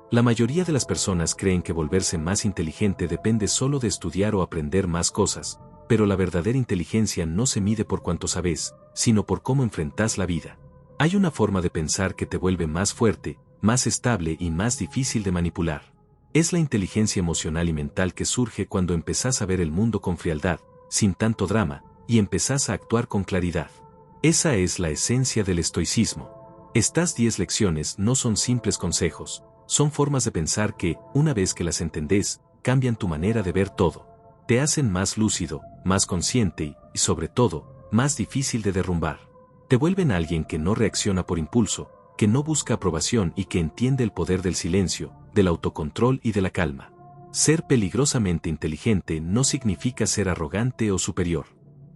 La mayoría de las personas creen que volverse más inteligente depende solo de estudiar o aprender más cosas, pero la verdadera inteligencia no se mide por cuánto sabes, sino por cómo enfrentas la vida. Hay una forma de pensar que te vuelve más fuerte, más estable y más difícil de manipular. Es la inteligencia emocional y mental que surge cuando empezás a ver el mundo con frialdad, sin tanto drama, y empezás a actuar con claridad. Esa es la esencia del estoicismo. Estas 10 lecciones no son simples consejos, son formas de pensar que, una vez que las entendés, cambian tu manera de ver todo. Te hacen más lúcido, más consciente y, sobre todo, más difícil de derrumbar. Te vuelven alguien que no reacciona por impulso, que no busca aprobación y que entiende el poder del silencio, del autocontrol y de la calma. Ser peligrosamente inteligente no significa ser arrogante o superior.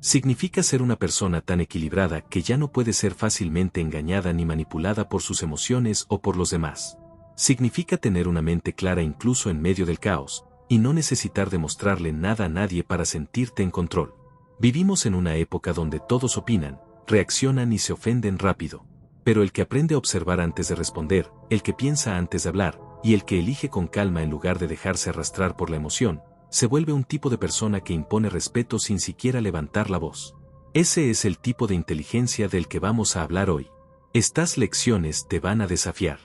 Significa ser una persona tan equilibrada que ya no puede ser fácilmente engañada ni manipulada por sus emociones o por los demás. Significa tener una mente clara incluso en medio del caos, y no necesitar demostrarle nada a nadie para sentirte en control. Vivimos en una época donde todos opinan, reaccionan y se ofenden rápido. Pero el que aprende a observar antes de responder, el que piensa antes de hablar, y el que elige con calma en lugar de dejarse arrastrar por la emoción, se vuelve un tipo de persona que impone respeto sin siquiera levantar la voz. Ese es el tipo de inteligencia del que vamos a hablar hoy. Estas lecciones te van a desafiar.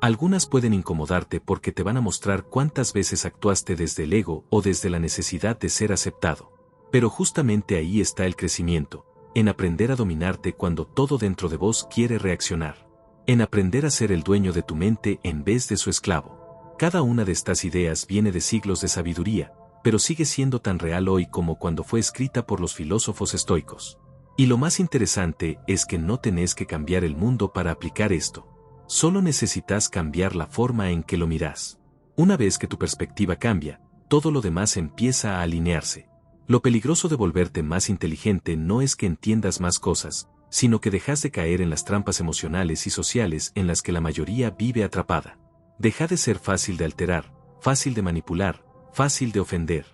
Algunas pueden incomodarte porque te van a mostrar cuántas veces actuaste desde el ego o desde la necesidad de ser aceptado. Pero justamente ahí está el crecimiento, en aprender a dominarte cuando todo dentro de vos quiere reaccionar. En aprender a ser el dueño de tu mente en vez de su esclavo. Cada una de estas ideas viene de siglos de sabiduría, pero sigue siendo tan real hoy como cuando fue escrita por los filósofos estoicos. Y lo más interesante es que no tenés que cambiar el mundo para aplicar esto. Solo necesitas cambiar la forma en que lo mirás. Una vez que tu perspectiva cambia, todo lo demás empieza a alinearse. Lo peligroso de volverte más inteligente no es que entiendas más cosas, sino que dejas de caer en las trampas emocionales y sociales en las que la mayoría vive atrapada. Deja de ser fácil de alterar, fácil de manipular, fácil de ofender.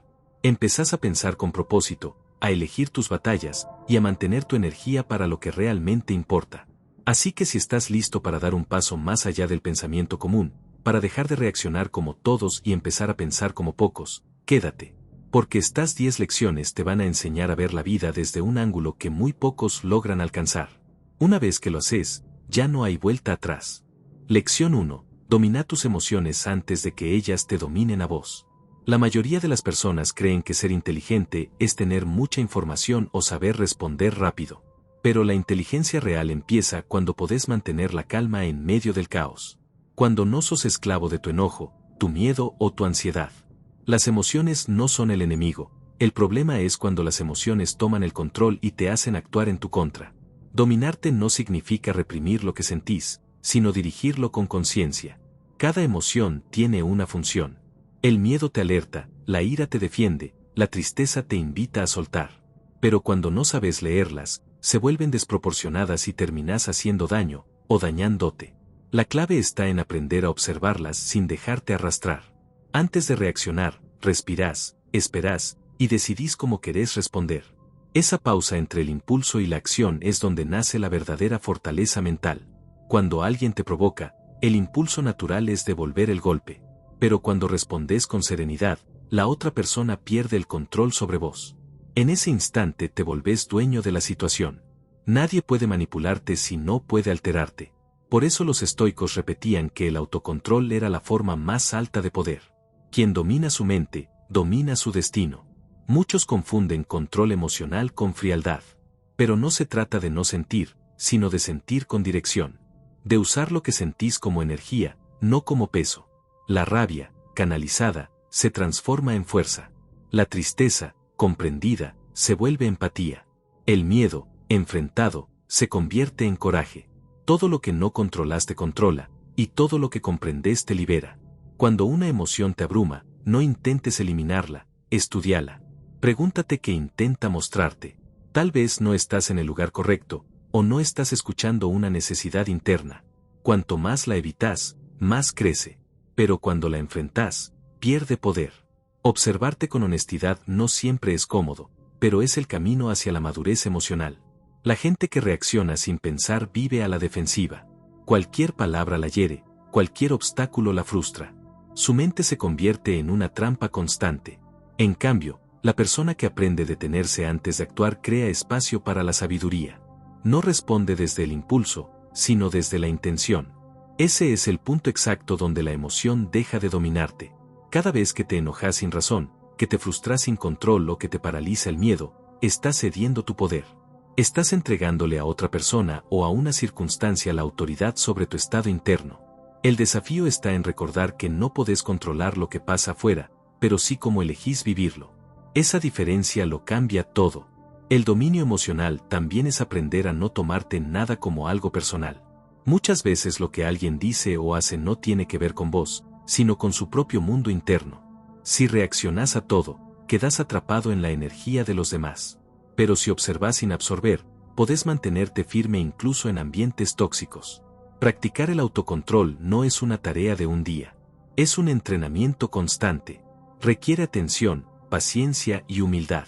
Empezás a pensar con propósito, a elegir tus batallas y a mantener tu energía para lo que realmente importa. Así que si estás listo para dar un paso más allá del pensamiento común, para dejar de reaccionar como todos y empezar a pensar como pocos, quédate. Porque estas 10 lecciones te van a enseñar a ver la vida desde un ángulo que muy pocos logran alcanzar. Una vez que lo haces, ya no hay vuelta atrás. Lección 1. Domina tus emociones antes de que ellas te dominen a vos. La mayoría de las personas creen que ser inteligente es tener mucha información o saber responder rápido. Pero la inteligencia real empieza cuando podés mantener la calma en medio del caos. Cuando no sos esclavo de tu enojo, tu miedo o tu ansiedad. Las emociones no son el enemigo, el problema es cuando las emociones toman el control y te hacen actuar en tu contra. Dominarte no significa reprimir lo que sentís, sino dirigirlo con conciencia. Cada emoción tiene una función. El miedo te alerta, la ira te defiende, la tristeza te invita a soltar. Pero cuando no sabes leerlas, se vuelven desproporcionadas y terminás haciendo daño, o dañándote. La clave está en aprender a observarlas sin dejarte arrastrar. Antes de reaccionar, respirás, esperás, y decidís cómo querés responder. Esa pausa entre el impulso y la acción es donde nace la verdadera fortaleza mental. Cuando alguien te provoca, el impulso natural es devolver el golpe. Pero cuando respondés con serenidad, la otra persona pierde el control sobre vos. En ese instante te volvés dueño de la situación. Nadie puede manipularte si no puede alterarte. Por eso los estoicos repetían que el autocontrol era la forma más alta de poder. Quien domina su mente, domina su destino. Muchos confunden control emocional con frialdad. Pero no se trata de no sentir, sino de sentir con dirección. De usar lo que sentís como energía, no como peso. La rabia, canalizada, se transforma en fuerza. La tristeza, comprendida, se vuelve empatía. El miedo, enfrentado, se convierte en coraje. Todo lo que no controlas te controla, y todo lo que comprendes te libera. Cuando una emoción te abruma, no intentes eliminarla, estudiala. Pregúntate qué intenta mostrarte. Tal vez no estás en el lugar correcto, o no estás escuchando una necesidad interna. Cuanto más la evitas, más crece. Pero cuando la enfrentas, pierde poder. Observarte con honestidad no siempre es cómodo, pero es el camino hacia la madurez emocional. La gente que reacciona sin pensar vive a la defensiva. Cualquier palabra la hiere, cualquier obstáculo la frustra. Su mente se convierte en una trampa constante. En cambio, la persona que aprende a detenerse antes de actuar crea espacio para la sabiduría. No responde desde el impulso, sino desde la intención. Ese es el punto exacto donde la emoción deja de dominarte. Cada vez que te enojas sin razón, que te frustras sin control o que te paraliza el miedo, estás cediendo tu poder. Estás entregándole a otra persona o a una circunstancia la autoridad sobre tu estado interno. El desafío está en recordar que no podés controlar lo que pasa afuera, pero sí cómo elegís vivirlo. Esa diferencia lo cambia todo. El dominio emocional también es aprender a no tomarte nada como algo personal. Muchas veces lo que alguien dice o hace no tiene que ver con vos, sino con su propio mundo interno. Si reaccionás a todo, quedás atrapado en la energía de los demás. Pero si observás sin absorber, podés mantenerte firme incluso en ambientes tóxicos. Practicar el autocontrol no es una tarea de un día. Es un entrenamiento constante. Requiere atención, paciencia y humildad.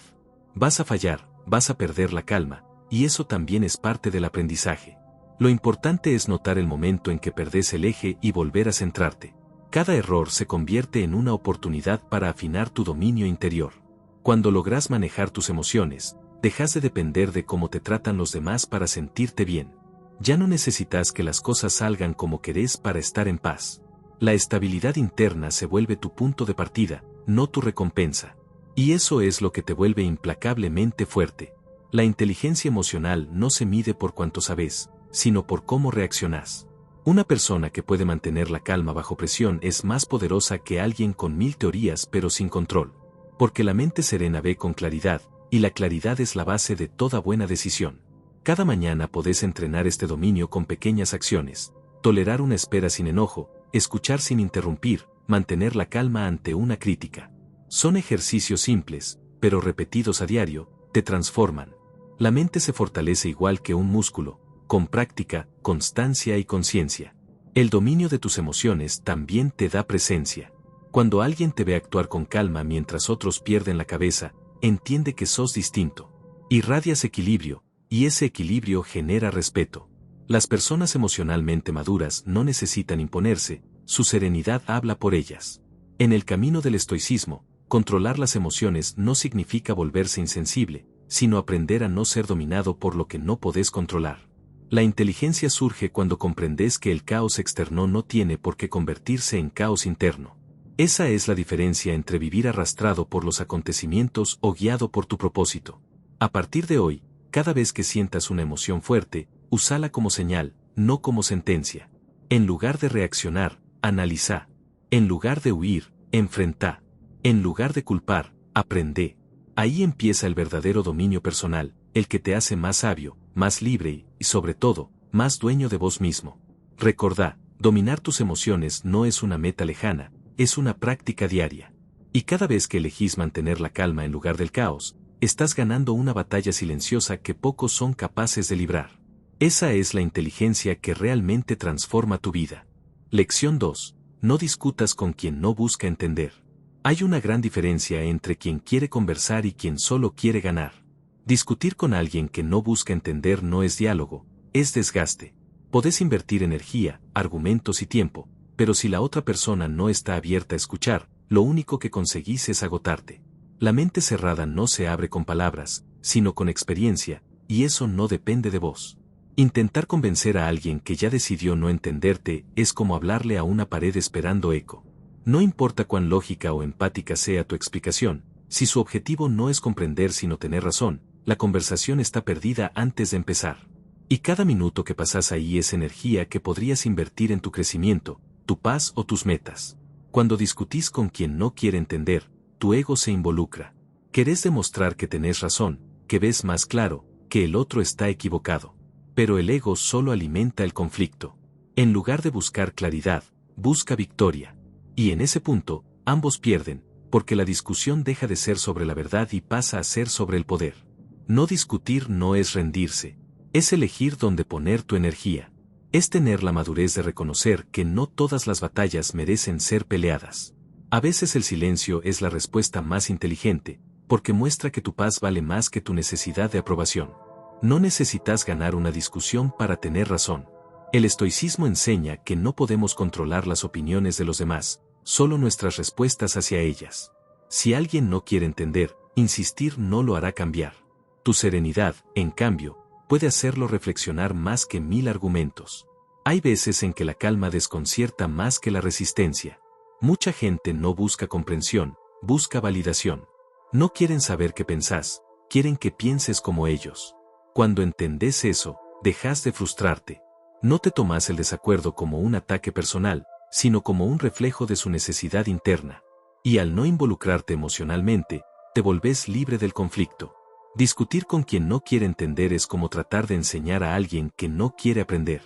Vas a fallar, vas a perder la calma, y eso también es parte del aprendizaje. Lo importante es notar el momento en que perdés el eje y volver a centrarte. Cada error se convierte en una oportunidad para afinar tu dominio interior. Cuando lográs manejar tus emociones, dejas de depender de cómo te tratan los demás para sentirte bien. Ya no necesitas que las cosas salgan como querés para estar en paz. La estabilidad interna se vuelve tu punto de partida, no tu recompensa. Y eso es lo que te vuelve implacablemente fuerte. La inteligencia emocional no se mide por cuánto sabes, sino por cómo reaccionás. Una persona que puede mantener la calma bajo presión es más poderosa que alguien con 1000 teorías pero sin control. Porque la mente serena ve con claridad, y la claridad es la base de toda buena decisión. Cada mañana podés entrenar este dominio con pequeñas acciones. Tolerar una espera sin enojo, escuchar sin interrumpir, mantener la calma ante una crítica. Son ejercicios simples, pero repetidos a diario, te transforman. La mente se fortalece igual que un músculo, con práctica, constancia y conciencia. El dominio de tus emociones también te da presencia. Cuando alguien te ve actuar con calma mientras otros pierden la cabeza, entiende que sos distinto. Irradias equilibrio, y ese equilibrio genera respeto. Las personas emocionalmente maduras no necesitan imponerse, su serenidad habla por ellas. En el camino del estoicismo, controlar las emociones no significa volverse insensible, sino aprender a no ser dominado por lo que no podés controlar. La inteligencia surge cuando comprendes que el caos externo no tiene por qué convertirse en caos interno. Esa es la diferencia entre vivir arrastrado por los acontecimientos o guiado por tu propósito. A partir de hoy, cada vez que sientas una emoción fuerte, úsala como señal, no como sentencia. En lugar de reaccionar, analiza. En lugar de huir, enfrenta. En lugar de culpar, aprende. Ahí empieza el verdadero dominio personal, el que te hace más sabio, más libre y, sobre todo, más dueño de vos mismo. Recordá, dominar tus emociones no es una meta lejana, es una práctica diaria. Y cada vez que elegís mantener la calma en lugar del caos, estás ganando una batalla silenciosa que pocos son capaces de librar. Esa es la inteligencia que realmente transforma tu vida. Lección 2. No discutas con quien no busca entender. Hay una gran diferencia entre quien quiere conversar y quien solo quiere ganar. Discutir con alguien que no busca entender no es diálogo, es desgaste. Podés invertir energía, argumentos y tiempo, pero si la otra persona no está abierta a escuchar, lo único que conseguís es agotarte. La mente cerrada no se abre con palabras, sino con experiencia, y eso no depende de vos. Intentar convencer a alguien que ya decidió no entenderte es como hablarle a una pared esperando eco. No importa cuán lógica o empática sea tu explicación, si su objetivo no es comprender sino tener razón, la conversación está perdida antes de empezar. Y cada minuto que pasas ahí es energía que podrías invertir en tu crecimiento, tu paz o tus metas. Cuando discutís con quien no quiere entender, tu ego se involucra. Querés demostrar que tenés razón, que ves más claro, que el otro está equivocado. Pero el ego solo alimenta el conflicto. En lugar de buscar claridad, busca victoria. Y en ese punto, ambos pierden, porque la discusión deja de ser sobre la verdad y pasa a ser sobre el poder. No discutir no es rendirse, es elegir dónde poner tu energía. Es tener la madurez de reconocer que no todas las batallas merecen ser peleadas. A veces el silencio es la respuesta más inteligente, porque muestra que tu paz vale más que tu necesidad de aprobación. No necesitas ganar una discusión para tener razón. El estoicismo enseña que no podemos controlar las opiniones de los demás, solo nuestras respuestas hacia ellas. Si alguien no quiere entender, insistir no lo hará cambiar. Tu serenidad, en cambio, puede hacerlo reflexionar más que 1000 argumentos. Hay veces en que la calma desconcierta más que la resistencia. Mucha gente no busca comprensión, busca validación. No quieren saber qué pensás, quieren que pienses como ellos. Cuando entendés eso, dejas de frustrarte. No te tomas el desacuerdo como un ataque personal, sino como un reflejo de su necesidad interna. Y al no involucrarte emocionalmente, te volvés libre del conflicto. Discutir con quien no quiere entender es como tratar de enseñar a alguien que no quiere aprender.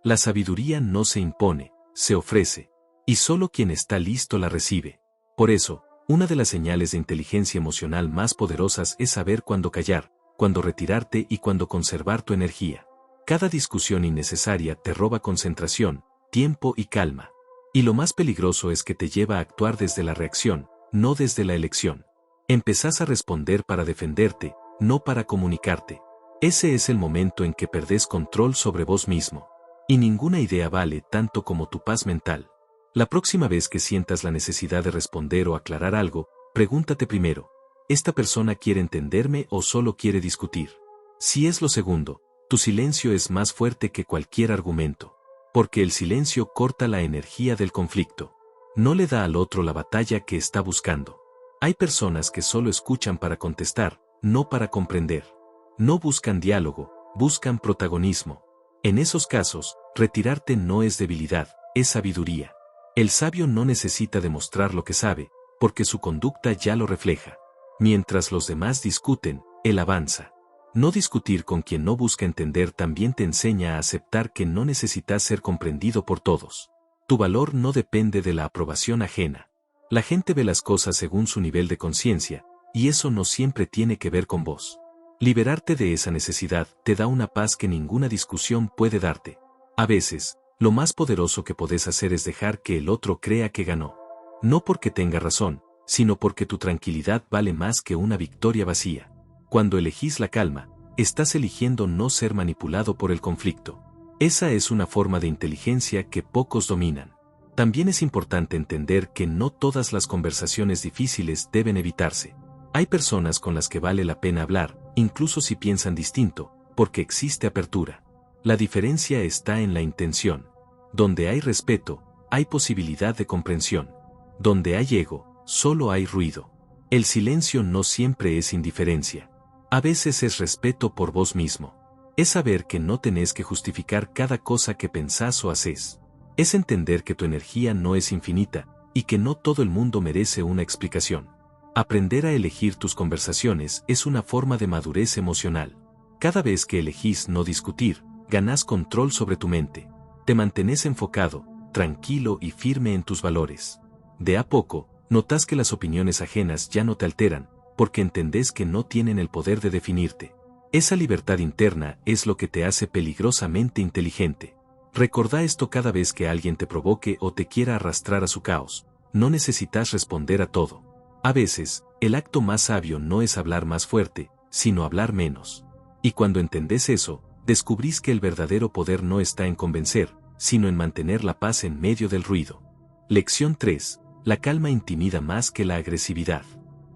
La sabiduría no se impone, se ofrece. Y solo quien está listo la recibe. Por eso, una de las señales de inteligencia emocional más poderosas es saber cuándo callar, cuándo retirarte y cuándo conservar tu energía. Cada discusión innecesaria te roba concentración, tiempo y calma. Y lo más peligroso es que te lleva a actuar desde la reacción, no desde la elección. Empezás a responder para defenderte, no para comunicarte. Ese es el momento en que perdés control sobre vos mismo. Y ninguna idea vale tanto como tu paz mental. La próxima vez que sientas la necesidad de responder o aclarar algo, pregúntate primero, ¿esta persona quiere entenderme o solo quiere discutir? Si es lo segundo, tu silencio es más fuerte que cualquier argumento. Porque el silencio corta la energía del conflicto. No le da al otro la batalla que está buscando. Hay personas que solo escuchan para contestar, no para comprender. No buscan diálogo, buscan protagonismo. En esos casos, retirarte no es debilidad, es sabiduría. El sabio no necesita demostrar lo que sabe, porque su conducta ya lo refleja. Mientras los demás discuten, él avanza. No discutir con quien no busca entender también te enseña a aceptar que no necesitas ser comprendido por todos. Tu valor no depende de la aprobación ajena. La gente ve las cosas según su nivel de conciencia, y eso no siempre tiene que ver con vos. Liberarte de esa necesidad te da una paz que ninguna discusión puede darte. A veces, lo más poderoso que podés hacer es dejar que el otro crea que ganó. No porque tenga razón, sino porque tu tranquilidad vale más que una victoria vacía. Cuando elegís la calma, estás eligiendo no ser manipulado por el conflicto. Esa es una forma de inteligencia que pocos dominan. También es importante entender que no todas las conversaciones difíciles deben evitarse. Hay personas con las que vale la pena hablar, incluso si piensan distinto, porque existe apertura. La diferencia está en la intención. Donde hay respeto, hay posibilidad de comprensión. Donde hay ego, solo hay ruido. El silencio no siempre es indiferencia. A veces es respeto por vos mismo. Es saber que no tenés que justificar cada cosa que pensás o haces. Es entender que tu energía no es infinita, y que no todo el mundo merece una explicación. Aprender a elegir tus conversaciones es una forma de madurez emocional. Cada vez que elegís no discutir, ganás control sobre tu mente. Te mantenés enfocado, tranquilo y firme en tus valores. De a poco, notas que las opiniones ajenas ya no te alteran, porque entendés que no tienen el poder de definirte. Esa libertad interna es lo que te hace peligrosamente inteligente. Recordá esto cada vez que alguien te provoque o te quiera arrastrar a su caos. No necesitas responder a todo. A veces, el acto más sabio no es hablar más fuerte, sino hablar menos. Y cuando entendés eso, descubrís que el verdadero poder no está en convencer, sino en mantener la paz en medio del ruido. Lección 3. La calma intimida más que la agresividad.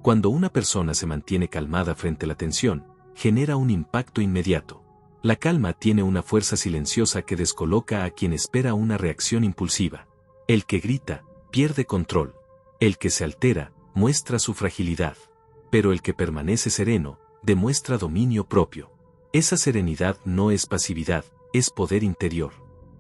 Cuando una persona se mantiene calmada frente a la tensión, genera un impacto inmediato. La calma tiene una fuerza silenciosa que descoloca a quien espera una reacción impulsiva. El que grita, pierde control. El que se altera, muestra su fragilidad. Pero el que permanece sereno, demuestra dominio propio. Esa serenidad no es pasividad, es poder interior.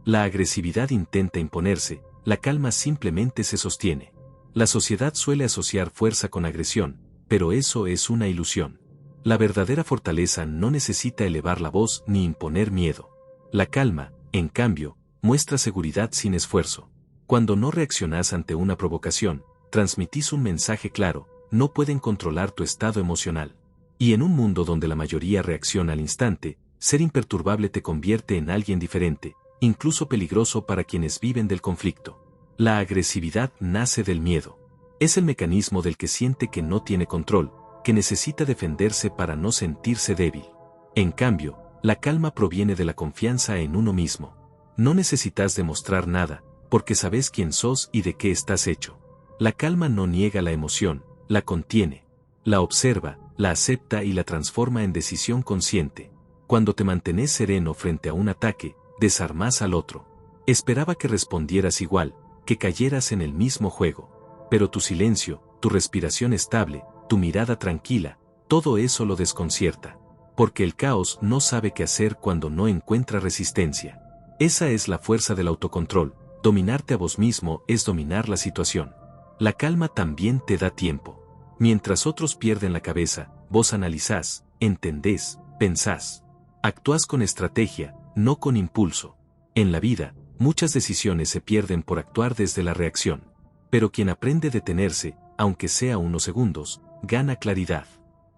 La agresividad intenta imponerse, la calma simplemente se sostiene. La sociedad suele asociar fuerza con agresión, pero eso es una ilusión. La verdadera fortaleza no necesita elevar la voz ni imponer miedo. La calma, en cambio, muestra seguridad sin esfuerzo. Cuando no reaccionás ante una provocación, transmitís un mensaje claro, no pueden controlar tu estado emocional. Y en un mundo donde la mayoría reacciona al instante, ser imperturbable te convierte en alguien diferente, incluso peligroso para quienes viven del conflicto. La agresividad nace del miedo. Es el mecanismo del que siente que no tiene control, que necesita defenderse para no sentirse débil. En cambio, la calma proviene de la confianza en uno mismo. No necesitas demostrar nada, porque sabes quién sos y de qué estás hecho. La calma no niega la emoción, la contiene, la observa, la acepta y la transforma en decisión consciente. Cuando te mantienes sereno frente a un ataque, desarmas al otro. Esperaba que respondieras igual, que cayeras en el mismo juego. Pero tu silencio, tu respiración estable, tu mirada tranquila, todo eso lo desconcierta. Porque el caos no sabe qué hacer cuando no encuentra resistencia. Esa es la fuerza del autocontrol. Dominarte a vos mismo es dominar la situación. La calma también te da tiempo. Mientras otros pierden la cabeza, vos analizás, entendés, pensás. Actuás con estrategia, no con impulso. En la vida, muchas decisiones se pierden por actuar desde la reacción. Pero quien aprende a detenerse, aunque sea unos segundos, gana claridad.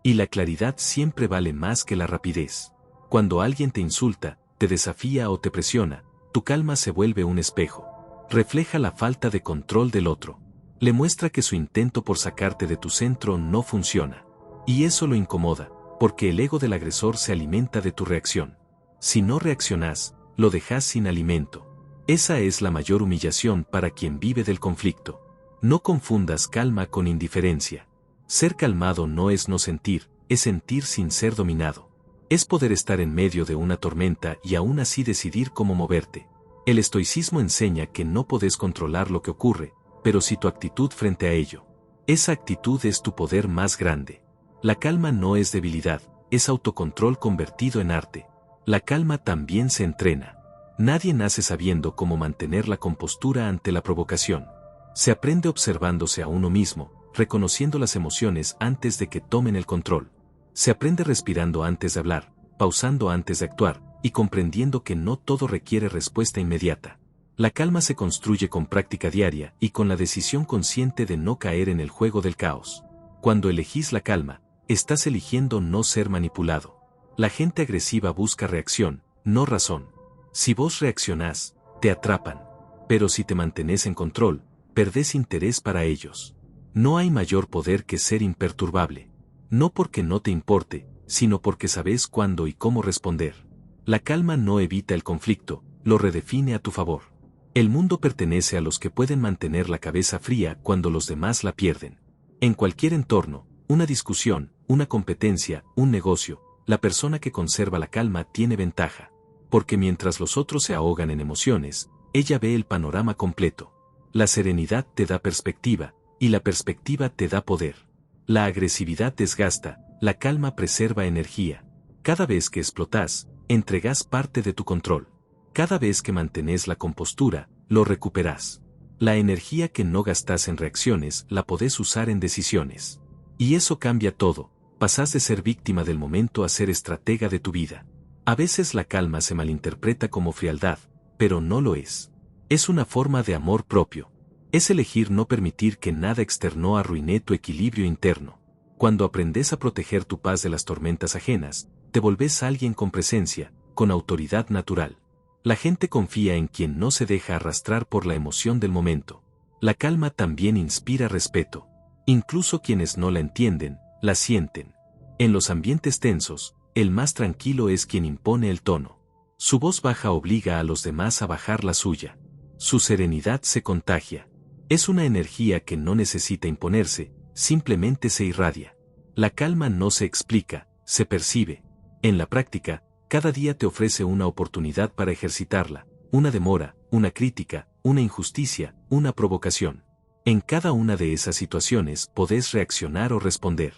Y la claridad siempre vale más que la rapidez. Cuando alguien te insulta, te desafía o te presiona, tu calma se vuelve un espejo. Refleja la falta de control del otro. Le muestra que su intento por sacarte de tu centro no funciona. Y eso lo incomoda, porque el ego del agresor se alimenta de tu reacción. Si no reaccionás, lo dejas sin alimento. Esa es la mayor humillación para quien vive del conflicto. No confundas calma con indiferencia. Ser calmado no es no sentir, es sentir sin ser dominado. Es poder estar en medio de una tormenta y aún así decidir cómo moverte. El estoicismo enseña que no podés controlar lo que ocurre, pero sí tu actitud frente a ello. Esa actitud es tu poder más grande. La calma no es debilidad, es autocontrol convertido en arte. La calma también se entrena. Nadie nace sabiendo cómo mantener la compostura ante la provocación. Se aprende observándose a uno mismo, reconociendo las emociones antes de que tomen el control. Se aprende respirando antes de hablar, pausando antes de actuar, y comprendiendo que no todo requiere respuesta inmediata. La calma se construye con práctica diaria y con la decisión consciente de no caer en el juego del caos. Cuando elegís la calma, estás eligiendo no ser manipulado. La gente agresiva busca reacción, no razón. Si vos reaccionás, te atrapan. Pero si te mantenés en control, perdés interés para ellos. No hay mayor poder que ser imperturbable. No porque no te importe, sino porque sabes cuándo y cómo responder. La calma no evita el conflicto, lo redefine a tu favor. El mundo pertenece a los que pueden mantener la cabeza fría cuando los demás la pierden. En cualquier entorno, una discusión, una competencia, un negocio, la persona que conserva la calma tiene ventaja. Porque mientras los otros se ahogan en emociones, ella ve el panorama completo. La serenidad te da perspectiva, y la perspectiva te da poder. La agresividad desgasta, la calma preserva energía. Cada vez que explotás, entregás parte de tu control. Cada vez que mantenés la compostura, lo recuperás. La energía que no gastás en reacciones la podés usar en decisiones. Y eso cambia todo, pasás de ser víctima del momento a ser estratega de tu vida. A veces la calma se malinterpreta como frialdad, pero no lo es. Es una forma de amor propio. Es elegir no permitir que nada externo arruine tu equilibrio interno. Cuando aprendes a proteger tu paz de las tormentas ajenas, te volvés alguien con presencia, con autoridad natural. La gente confía en quien no se deja arrastrar por la emoción del momento. La calma también inspira respeto. Incluso quienes no la entienden, la sienten. En los ambientes tensos, el más tranquilo es quien impone el tono. Su voz baja obliga a los demás a bajar la suya. Su serenidad se contagia. Es una energía que no necesita imponerse, simplemente se irradia. La calma no se explica, se percibe. En la práctica, cada día te ofrece una oportunidad para ejercitarla, una demora, una crítica, una injusticia, una provocación. En cada una de esas situaciones podés reaccionar o responder.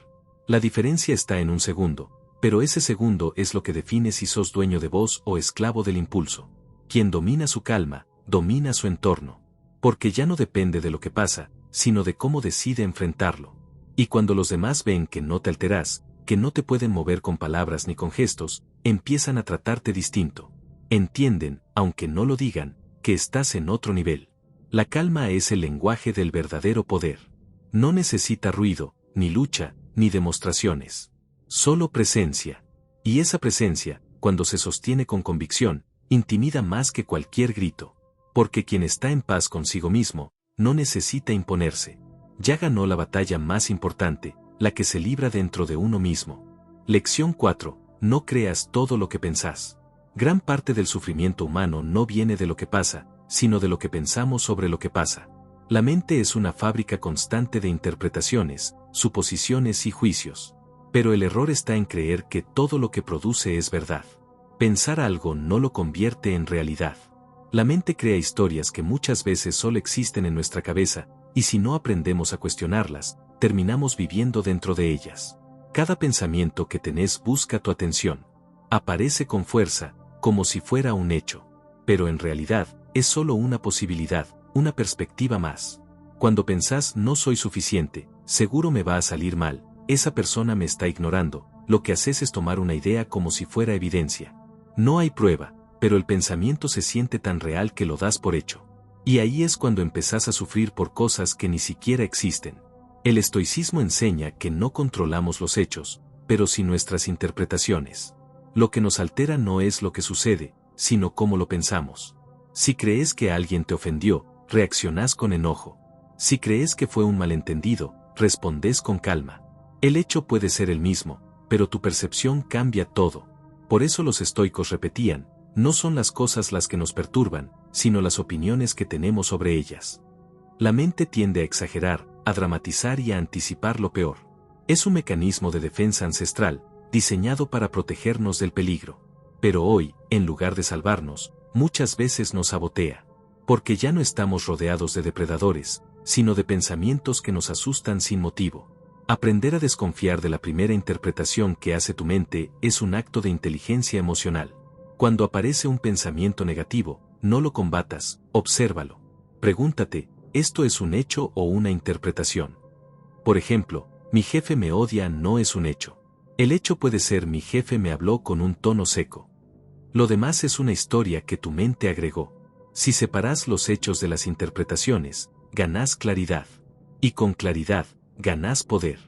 La diferencia está en un segundo, pero ese segundo es lo que define si sos dueño de vos o esclavo del impulso. Quien domina su calma, domina su entorno. Porque ya no depende de lo que pasa, sino de cómo decide enfrentarlo. Y cuando los demás ven que no te alterás, que no te pueden mover con palabras ni con gestos, empiezan a tratarte distinto. Entienden, aunque no lo digan, que estás en otro nivel. La calma es el lenguaje del verdadero poder. No necesita ruido, ni lucha, ni demostraciones. Solo presencia. Y esa presencia, cuando se sostiene con convicción, intimida más que cualquier grito. Porque quien está en paz consigo mismo, no necesita imponerse. Ya ganó la batalla más importante, la que se libra dentro de uno mismo. Lección 4. No creas todo lo que pensás. Gran parte del sufrimiento humano no viene de lo que pasa, sino de lo que pensamos sobre lo que pasa. La mente es una fábrica constante de interpretaciones, suposiciones y juicios. Pero el error está en creer que todo lo que produce es verdad. Pensar algo no lo convierte en realidad. La mente crea historias que muchas veces solo existen en nuestra cabeza, y si no aprendemos a cuestionarlas, terminamos viviendo dentro de ellas. Cada pensamiento que tenés busca tu atención. Aparece con fuerza, como si fuera un hecho. Pero en realidad, es solo una posibilidad, una perspectiva más. Cuando pensás no soy suficiente, seguro me va a salir mal, esa persona me está ignorando, lo que haces es tomar una idea como si fuera evidencia. No hay prueba, pero el pensamiento se siente tan real que lo das por hecho. Y ahí es cuando empezás a sufrir por cosas que ni siquiera existen. El estoicismo enseña que no controlamos los hechos, pero sí nuestras interpretaciones. Lo que nos altera no es lo que sucede, sino cómo lo pensamos. Si crees que alguien te ofendió, reaccionás con enojo. Si crees que fue un malentendido, respondés con calma. El hecho puede ser el mismo, pero tu percepción cambia todo. Por eso los estoicos repetían, no son las cosas las que nos perturban, sino las opiniones que tenemos sobre ellas. La mente tiende a exagerar, a dramatizar y a anticipar lo peor. Es un mecanismo de defensa ancestral, diseñado para protegernos del peligro. Pero hoy, en lugar de salvarnos, muchas veces nos sabotea. Porque ya no estamos rodeados de depredadores, sino de pensamientos que nos asustan sin motivo. Aprender a desconfiar de la primera interpretación que hace tu mente es un acto de inteligencia emocional. Cuando aparece un pensamiento negativo, no lo combatas, obsérvalo. Pregúntate, ¿esto es un hecho o una interpretación? Por ejemplo, mi jefe me odia no es un hecho. El hecho puede ser mi jefe me habló con un tono seco. Lo demás es una historia que tu mente agregó. Si separás los hechos de las interpretaciones, ganás claridad. Y con claridad, ganás poder.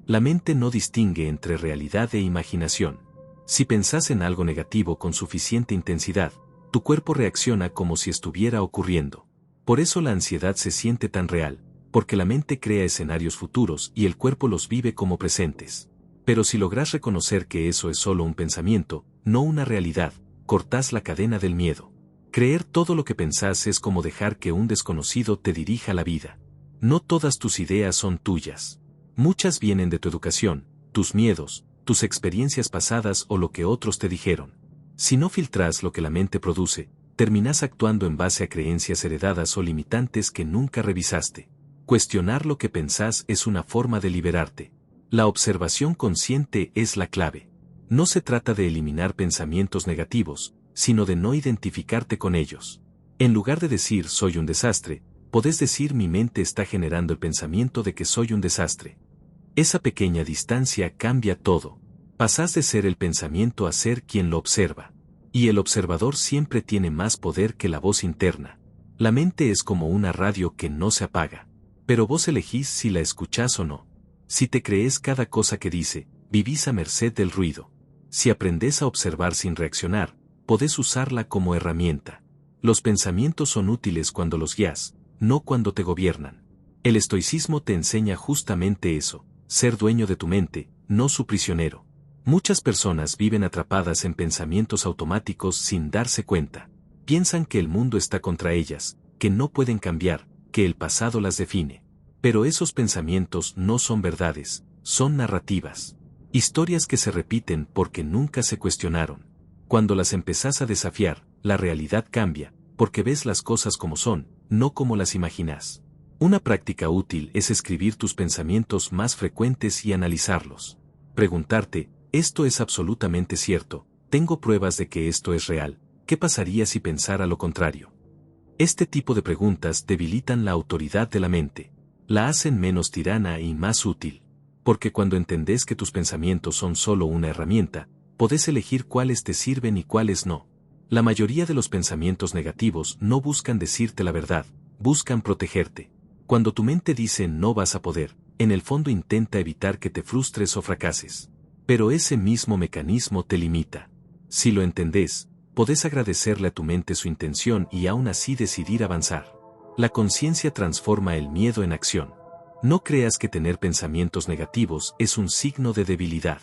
La mente no distingue entre realidad e imaginación. Si pensás en algo negativo con suficiente intensidad, tu cuerpo reacciona como si estuviera ocurriendo. Por eso la ansiedad se siente tan real, porque la mente crea escenarios futuros y el cuerpo los vive como presentes. Pero si lográs reconocer que eso es solo un pensamiento, no una realidad, cortás la cadena del miedo. Creer todo lo que pensás es como dejar que un desconocido te dirija la vida. No todas tus ideas son tuyas. Muchas vienen de tu educación, tus miedos, tus experiencias pasadas o lo que otros te dijeron. Si no filtrás lo que la mente produce, terminás actuando en base a creencias heredadas o limitantes que nunca revisaste. Cuestionar lo que pensás es una forma de liberarte. La observación consciente es la clave. No se trata de eliminar pensamientos negativos, sino de no identificarte con ellos. En lugar de decir soy un desastre, podés decir mi mente está generando el pensamiento de que soy un desastre. Esa pequeña distancia cambia todo. Pasás de ser el pensamiento a ser quien lo observa. Y el observador siempre tiene más poder que la voz interna. La mente es como una radio que no se apaga. Pero vos elegís si la escuchás o no. Si te crees cada cosa que dice, vivís a merced del ruido. Si aprendés a observar sin reaccionar, podés usarla como herramienta. Los pensamientos son útiles cuando los guías, no cuando te gobiernan. El estoicismo te enseña justamente eso, ser dueño de tu mente, no su prisionero. Muchas personas viven atrapadas en pensamientos automáticos sin darse cuenta. Piensan que el mundo está contra ellas, que no pueden cambiar, que el pasado las define. Pero esos pensamientos no son verdades, son narrativas. Historias que se repiten porque nunca se cuestionaron. Cuando las empezás a desafiar, la realidad cambia, porque ves las cosas como son, no como las imaginás. Una práctica útil es escribir tus pensamientos más frecuentes y analizarlos. Preguntarte, ¿esto es absolutamente cierto? ¿Tengo pruebas de que esto es real? ¿Qué pasaría si pensara lo contrario? Este tipo de preguntas debilitan la autoridad de la mente. La hacen menos tirana y más útil. Porque cuando entendés que tus pensamientos son solo una herramienta, podés elegir cuáles te sirven y cuáles no. La mayoría de los pensamientos negativos no buscan decirte la verdad, buscan protegerte. Cuando tu mente dice no vas a poder, en el fondo intenta evitar que te frustres o fracases. Pero ese mismo mecanismo te limita. Si lo entendés, podés agradecerle a tu mente su intención y aún así decidir avanzar. La conciencia transforma el miedo en acción. No creas que tener pensamientos negativos es un signo de debilidad.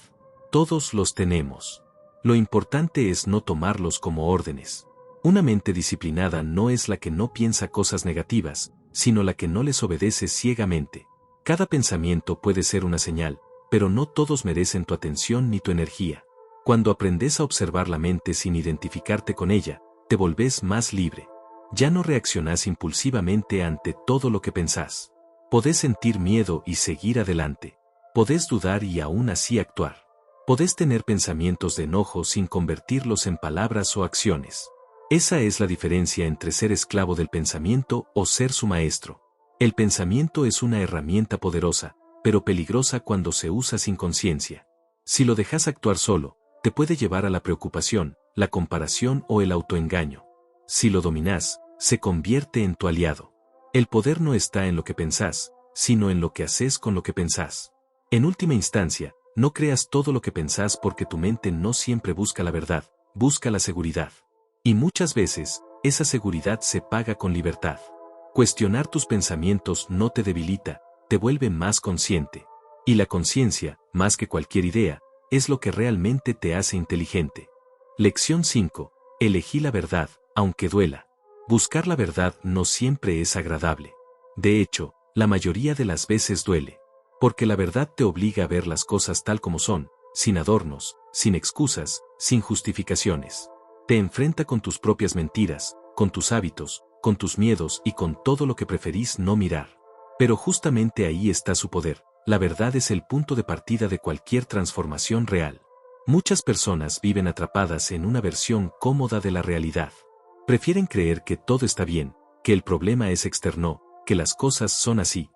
Todos los tenemos. Lo importante es no tomarlos como órdenes. Una mente disciplinada no es la que no piensa cosas negativas, sino la que no les obedece ciegamente. Cada pensamiento puede ser una señal, pero no todos merecen tu atención ni tu energía. Cuando aprendes a observar la mente sin identificarte con ella, te volvés más libre. Ya no reaccionás impulsivamente ante todo lo que pensás. Podés sentir miedo y seguir adelante. Podés dudar y aún así actuar. Podés tener pensamientos de enojo sin convertirlos en palabras o acciones. Esa es la diferencia entre ser esclavo del pensamiento o ser su maestro. El pensamiento es una herramienta poderosa, pero peligrosa cuando se usa sin conciencia. Si lo dejas actuar solo, te puede llevar a la preocupación, la comparación o el autoengaño. Si lo dominás, se convierte en tu aliado. El poder no está en lo que pensás, sino en lo que haces con lo que pensás. En última instancia, no creas todo lo que pensás porque tu mente no siempre busca la verdad, busca la seguridad. Y muchas veces, esa seguridad se paga con libertad. Cuestionar tus pensamientos no te debilita, te vuelve más consciente. Y la conciencia, más que cualquier idea, es lo que realmente te hace inteligente. Lección 5. Elegí la verdad, aunque duela. Buscar la verdad no siempre es agradable. De hecho, la mayoría de las veces duele. Porque la verdad te obliga a ver las cosas tal como son, sin adornos, sin excusas, sin justificaciones. Te enfrenta con tus propias mentiras, con tus hábitos, con tus miedos y con todo lo que preferís no mirar. Pero justamente ahí está su poder. La verdad es el punto de partida de cualquier transformación real. Muchas personas viven atrapadas en una versión cómoda de la realidad. Prefieren creer que todo está bien, que el problema es externo, que las cosas son así.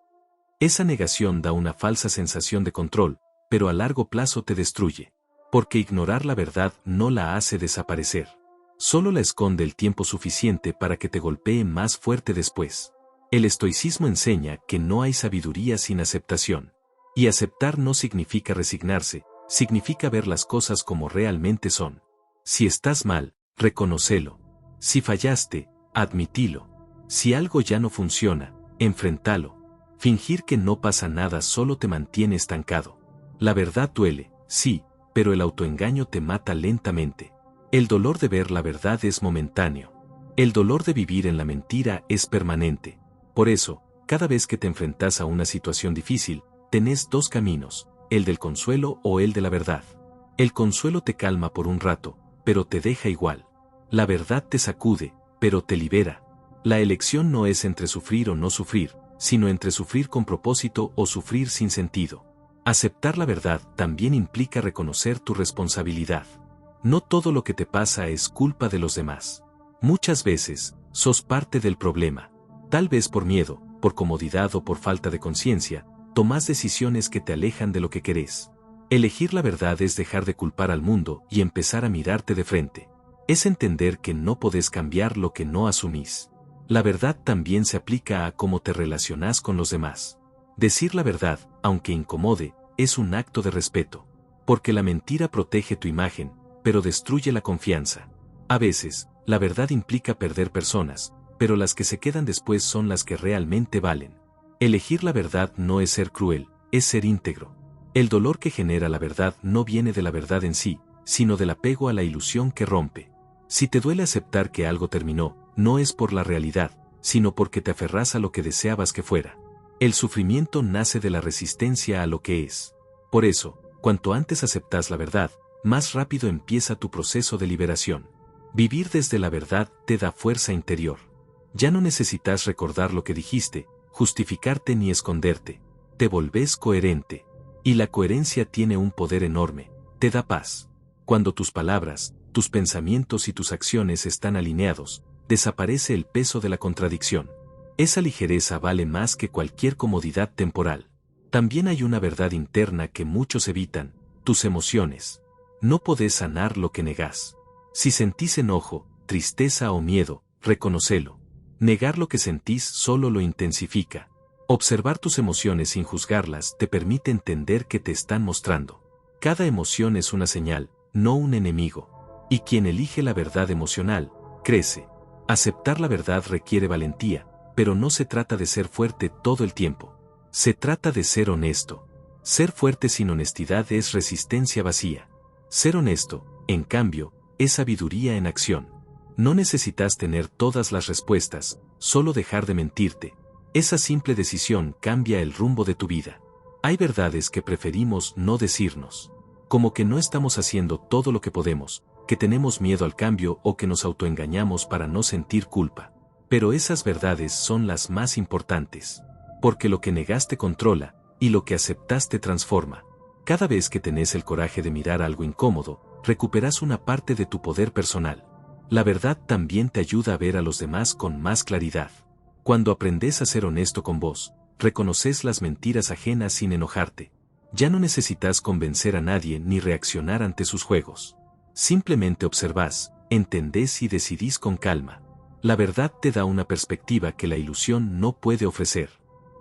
Esa negación da una falsa sensación de control, pero a largo plazo te destruye. Porque ignorar la verdad no la hace desaparecer. Solo la esconde el tiempo suficiente para que te golpee más fuerte después. El estoicismo enseña que no hay sabiduría sin aceptación. Y aceptar no significa resignarse, significa ver las cosas como realmente son. Si estás mal, reconócelo. Si fallaste, admitilo. Si algo ya no funciona, enfréntalo. Fingir que no pasa nada solo te mantiene estancado. La verdad duele, sí, pero el autoengaño te mata lentamente. El dolor de ver la verdad es momentáneo. El dolor de vivir en la mentira es permanente. Por eso, cada vez que te enfrentas a una situación difícil, tenés dos caminos, el del consuelo o el de la verdad. El consuelo te calma por un rato, pero te deja igual. La verdad te sacude, pero te libera. La elección no es entre sufrir o no sufrir, sino entre sufrir con propósito o sufrir sin sentido. Aceptar la verdad también implica reconocer tu responsabilidad. No todo lo que te pasa es culpa de los demás. Muchas veces, sos parte del problema. Tal vez por miedo, por comodidad o por falta de conciencia, tomás decisiones que te alejan de lo que querés. Elegir la verdad es dejar de culpar al mundo y empezar a mirarte de frente. Es entender que no podés cambiar lo que no asumís. La verdad también se aplica a cómo te relacionás con los demás. Decir la verdad, aunque incomode, es un acto de respeto. Porque la mentira protege tu imagen, pero destruye la confianza. A veces, la verdad implica perder personas, pero las que se quedan después son las que realmente valen. Elegir la verdad no es ser cruel, es ser íntegro. El dolor que genera la verdad no viene de la verdad en sí, sino del apego a la ilusión que rompe. Si te duele aceptar que algo terminó, no es por la realidad, sino porque te aferrás a lo que deseabas que fuera. El sufrimiento nace de la resistencia a lo que es. Por eso, cuanto antes aceptas la verdad, más rápido empieza tu proceso de liberación. Vivir desde la verdad te da fuerza interior. Ya no necesitas recordar lo que dijiste, justificarte ni esconderte. Te volvés coherente. Y la coherencia tiene un poder enorme, te da paz. Cuando tus palabras, tus pensamientos y tus acciones están alineados, desaparece el peso de la contradicción. Esa ligereza vale más que cualquier comodidad temporal. También hay una verdad interna que muchos evitan, tus emociones. No podés sanar lo que negás. Si sentís enojo, tristeza o miedo, reconocelo. Negar lo que sentís solo lo intensifica. Observar tus emociones sin juzgarlas te permite entender qué te están mostrando. Cada emoción es una señal, no un enemigo. Y quien elige la verdad emocional, crece. Aceptar la verdad requiere valentía, pero no se trata de ser fuerte todo el tiempo. Se trata de ser honesto. Ser fuerte sin honestidad es resistencia vacía. Ser honesto, En cambio, es sabiduría en acción. No necesitas tener todas las respuestas, solo dejar de mentirte. Esa simple decisión cambia el rumbo de tu vida. Hay verdades que preferimos no decirnos. Como que no estamos haciendo todo lo que podemos, que tenemos miedo al cambio o que nos autoengañamos para no sentir culpa. Pero esas verdades son las más importantes. Porque lo que negaste controla, y lo que aceptaste transforma. Cada vez que tenés el coraje de mirar algo incómodo, recuperas una parte de tu poder personal. La verdad también te ayuda a ver a los demás con más claridad. Cuando aprendes a ser honesto con vos, reconoces las mentiras ajenas sin enojarte. Ya no necesitas convencer a nadie ni reaccionar ante sus juegos. Simplemente observás, entendés y decidís con calma. La verdad te da una perspectiva que la ilusión no puede ofrecer.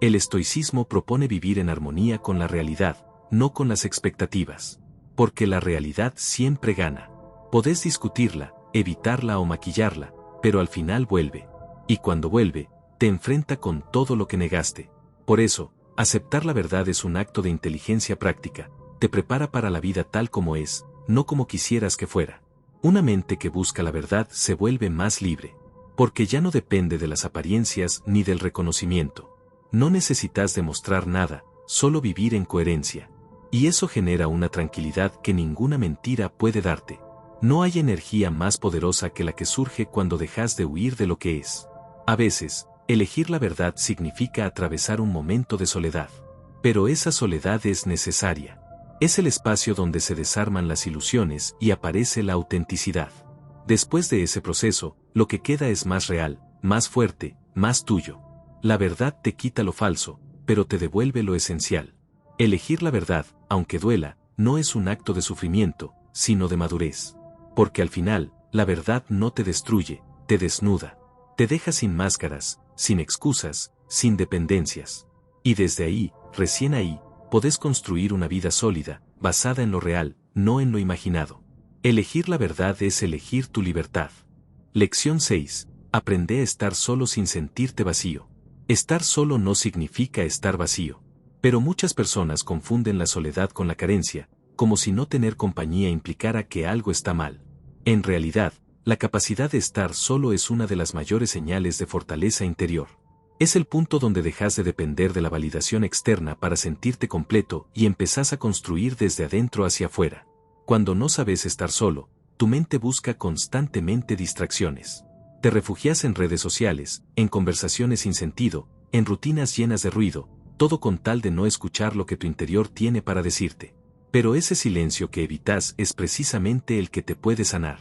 El estoicismo propone vivir en armonía con la realidad, no con las expectativas. Porque la realidad siempre gana. Podés discutirla, evitarla o maquillarla, pero al final vuelve. Y cuando vuelve, te enfrenta con todo lo que negaste. Por eso, aceptar la verdad es un acto de inteligencia práctica, te prepara para la vida tal como es, no como quisieras que fuera. Una mente que busca la verdad se vuelve más libre. Porque ya no depende de las apariencias ni del reconocimiento. No necesitas demostrar nada, solo vivir en coherencia. Y eso genera una tranquilidad que ninguna mentira puede darte. No hay energía más poderosa que la que surge cuando dejas de huir de lo que es. A veces, elegir la verdad significa atravesar un momento de soledad. Pero esa soledad es necesaria. Es el espacio donde se desarman las ilusiones y aparece la autenticidad. Después de ese proceso, lo que queda es más real, más fuerte, más tuyo. La verdad te quita lo falso, pero te devuelve lo esencial. Elegir la verdad, aunque duela, no es un acto de sufrimiento, sino de madurez. Porque al final, la verdad no te destruye, te desnuda. Te deja sin máscaras, sin excusas, sin dependencias. Y desde ahí, recién ahí, podés construir una vida sólida, basada en lo real, no en lo imaginado. Elegir la verdad es elegir tu libertad. Lección 6. Aprende a estar solo sin sentirte vacío. Estar solo no significa estar vacío. Pero muchas personas confunden la soledad con la carencia, como si no tener compañía implicara que algo está mal. En realidad, la capacidad de estar solo es una de las mayores señales de fortaleza interior. Es el punto donde dejas de depender de la validación externa para sentirte completo y empezás a construir desde adentro hacia afuera. Cuando no sabes estar solo, tu mente busca constantemente distracciones. Te refugias en redes sociales, en conversaciones sin sentido, en rutinas llenas de ruido, todo con tal de no escuchar lo que tu interior tiene para decirte. Pero ese silencio que evitas es precisamente el que te puede sanar.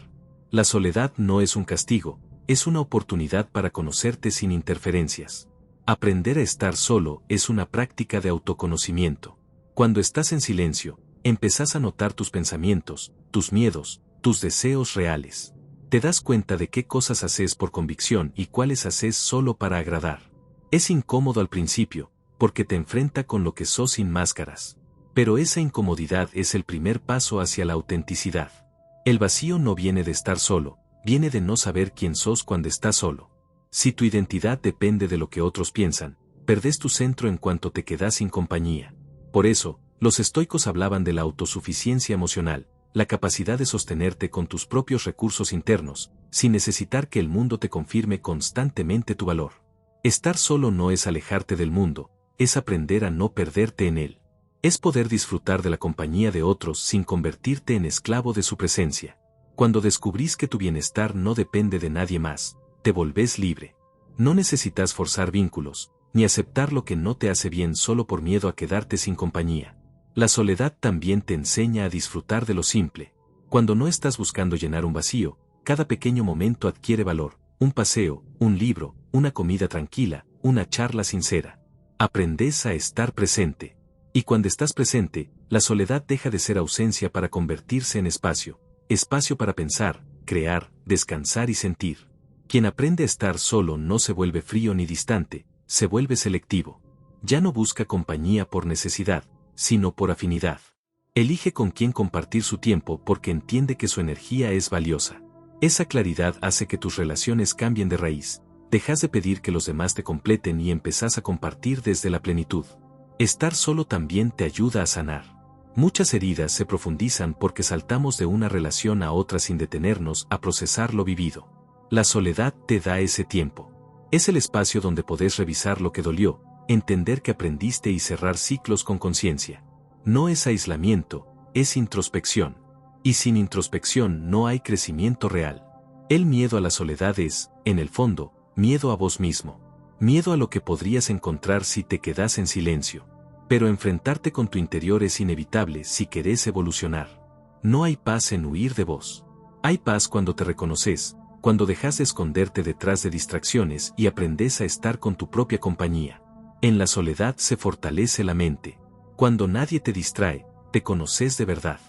La soledad no es un castigo, es una oportunidad para conocerte sin interferencias. Aprender a estar solo es una práctica de autoconocimiento. Cuando estás en silencio, empezás a notar tus pensamientos, tus miedos, tus deseos reales. Te das cuenta de qué cosas haces por convicción y cuáles haces solo para agradar. Es incómodo al principio, porque te enfrenta con lo que sos sin máscaras. Pero esa incomodidad es el primer paso hacia la autenticidad. El vacío no viene de estar solo, viene de no saber quién sos cuando estás solo. Si tu identidad depende de lo que otros piensan, perdés tu centro en cuanto te quedás sin compañía. Por eso, los estoicos hablaban de la autosuficiencia emocional, la capacidad de sostenerte con tus propios recursos internos, sin necesitar que el mundo te confirme constantemente tu valor. Estar solo no es alejarte del mundo, es aprender a no perderte en él. Es poder disfrutar de la compañía de otros sin convertirte en esclavo de su presencia. Cuando descubrís que tu bienestar no depende de nadie más, te volvés libre. No necesitas forzar vínculos, ni aceptar lo que no te hace bien solo por miedo a quedarte sin compañía. La soledad también te enseña a disfrutar de lo simple. Cuando no estás buscando llenar un vacío, cada pequeño momento adquiere valor. Un paseo, un libro, una comida tranquila, una charla sincera. Aprendés a estar presente. Y cuando estás presente, la soledad deja de ser ausencia para convertirse en espacio. Espacio para pensar, crear, descansar y sentir. Quien aprende a estar solo no se vuelve frío ni distante, se vuelve selectivo. Ya no busca compañía por necesidad, sino por afinidad. Elige con quién compartir su tiempo porque entiende que su energía es valiosa. Esa claridad hace que tus relaciones cambien de raíz. Dejas de pedir que los demás te completen y empezás a compartir desde la plenitud. Estar solo también te ayuda a sanar. Muchas heridas se profundizan porque saltamos de una relación a otra sin detenernos a procesar lo vivido. La soledad te da ese tiempo. Es el espacio donde podés revisar lo que dolió, entender que aprendiste y cerrar ciclos con conciencia. No es aislamiento, es introspección. Y sin introspección no hay crecimiento real. El miedo a la soledad es, en el fondo, miedo a vos mismo. Miedo a lo que podrías encontrar si te quedas en silencio. Pero enfrentarte con tu interior es inevitable si querés evolucionar. No hay paz en huir de vos. Hay paz cuando te reconoces, cuando dejas de esconderte detrás de distracciones y aprendes a estar con tu propia compañía. En la soledad se fortalece la mente. Cuando nadie te distrae, te conoces de verdad.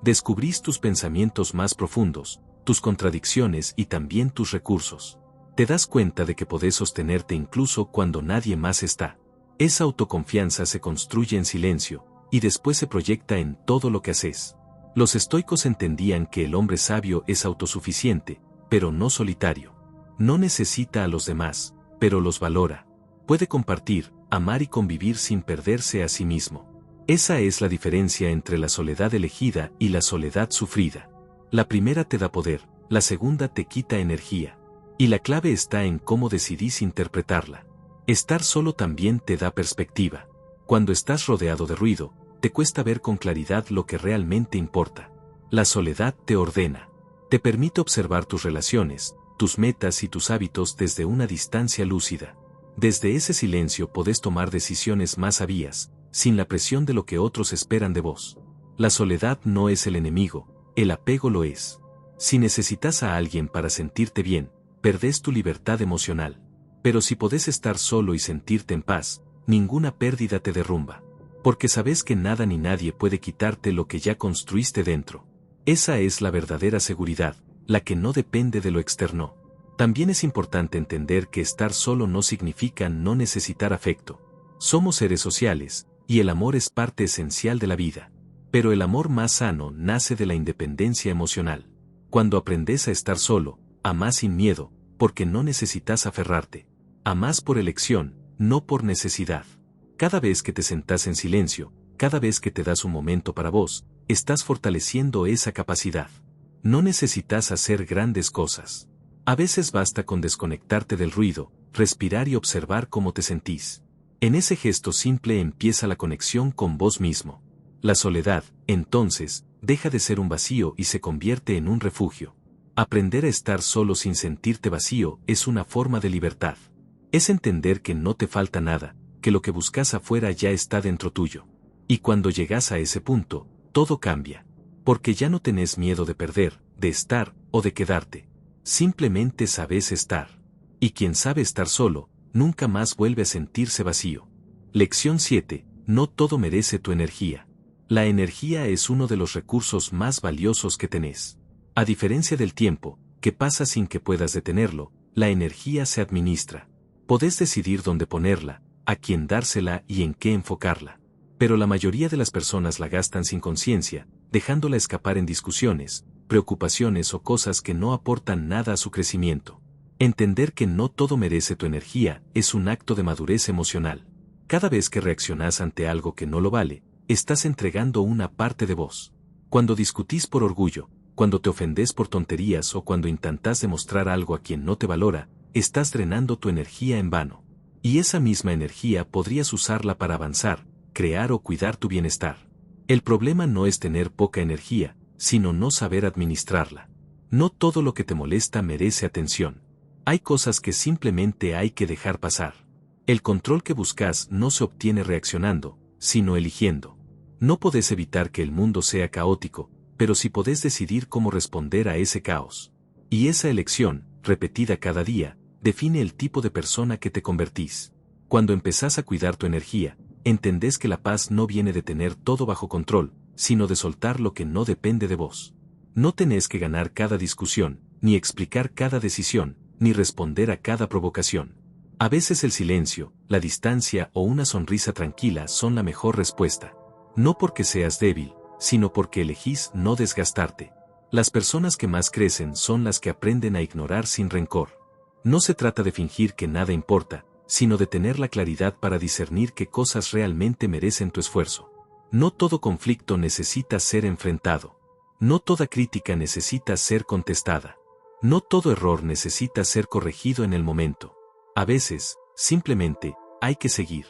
Descubrís tus pensamientos más profundos, tus contradicciones y también tus recursos. Te das cuenta de que podés sostenerte incluso cuando nadie más está. Esa autoconfianza se construye en silencio, y después se proyecta en todo lo que haces. Los estoicos entendían que el hombre sabio es autosuficiente, pero no solitario. No necesita a los demás, pero los valora. Puede compartir, amar y convivir sin perderse a sí mismo. Esa es la diferencia entre la soledad elegida y la soledad sufrida. La primera te da poder, la segunda te quita energía. Y la clave está en cómo decidís interpretarla. Estar solo también te da perspectiva. Cuando estás rodeado de ruido, te cuesta ver con claridad lo que realmente importa. La soledad te ordena. Te permite observar tus relaciones, tus metas y tus hábitos desde una distancia lúcida. Desde ese silencio podés tomar decisiones más sabias, sin la presión de lo que otros esperan de vos. La soledad no es el enemigo, el apego lo es. Si necesitas a alguien para sentirte bien, perdés tu libertad emocional. Pero si podés estar solo y sentirte en paz, ninguna pérdida te derrumba. Porque sabes que nada ni nadie puede quitarte lo que ya construiste dentro. Esa es la verdadera seguridad, la que no depende de lo externo. También es importante entender que estar solo no significa no necesitar afecto. Somos seres sociales, y el amor es parte esencial de la vida. Pero el amor más sano nace de la independencia emocional. Cuando aprendes a estar solo, amás sin miedo, porque no necesitas aferrarte. Amás por elección, no por necesidad. Cada vez que te sentás en silencio, cada vez que te das un momento para vos, estás fortaleciendo esa capacidad. No necesitas hacer grandes cosas. A veces basta con desconectarte del ruido, respirar y observar cómo te sentís. En ese gesto simple empieza la conexión con vos mismo. La soledad, entonces, deja de ser un vacío y se convierte en un refugio. Aprender a estar solo sin sentirte vacío es una forma de libertad. Es entender que no te falta nada, que lo que buscas afuera ya está dentro tuyo. Y cuando llegas a ese punto, todo cambia. Porque ya no tenés miedo de perder, de estar o de quedarte. Simplemente sabes estar. Y quien sabe estar solo, nunca más vuelve a sentirse vacío. Lección 7. No todo merece tu energía. La energía es uno de los recursos más valiosos que tenés. A diferencia del tiempo, que pasa sin que puedas detenerlo, la energía se administra. Podés decidir dónde ponerla, a quién dársela y en qué enfocarla. Pero la mayoría de las personas la gastan sin conciencia, dejándola escapar en discusiones, preocupaciones o cosas que no aportan nada a su crecimiento. Entender que no todo merece tu energía es un acto de madurez emocional. Cada vez que reaccionás ante algo que no lo vale, estás entregando una parte de vos. Cuando discutís por orgullo, cuando te ofendés por tonterías o cuando intentás demostrar algo a quien no te valora, estás drenando tu energía en vano. Y esa misma energía podrías usarla para avanzar, crear o cuidar tu bienestar. El problema no es tener poca energía, sino no saber administrarla. No todo lo que te molesta merece atención. Hay cosas que simplemente hay que dejar pasar. El control que buscas no se obtiene reaccionando, sino eligiendo. No podés evitar que el mundo sea caótico, pero sí podés decidir cómo responder a ese caos. Y esa elección, repetida cada día, define el tipo de persona que te convertís. Cuando empezás a cuidar tu energía, entendés que la paz no viene de tener todo bajo control, sino de soltar lo que no depende de vos. No tenés que ganar cada discusión, ni explicar cada decisión, ni responder a cada provocación. A veces el silencio, la distancia o una sonrisa tranquila son la mejor respuesta. No porque seas débil, sino porque elegís no desgastarte. Las personas que más crecen son las que aprenden a ignorar sin rencor. No se trata de fingir que nada importa, sino de tener la claridad para discernir qué cosas realmente merecen tu esfuerzo. No todo conflicto necesita ser enfrentado. No toda crítica necesita ser contestada. No todo error necesita ser corregido en el momento. A veces, simplemente, hay que seguir.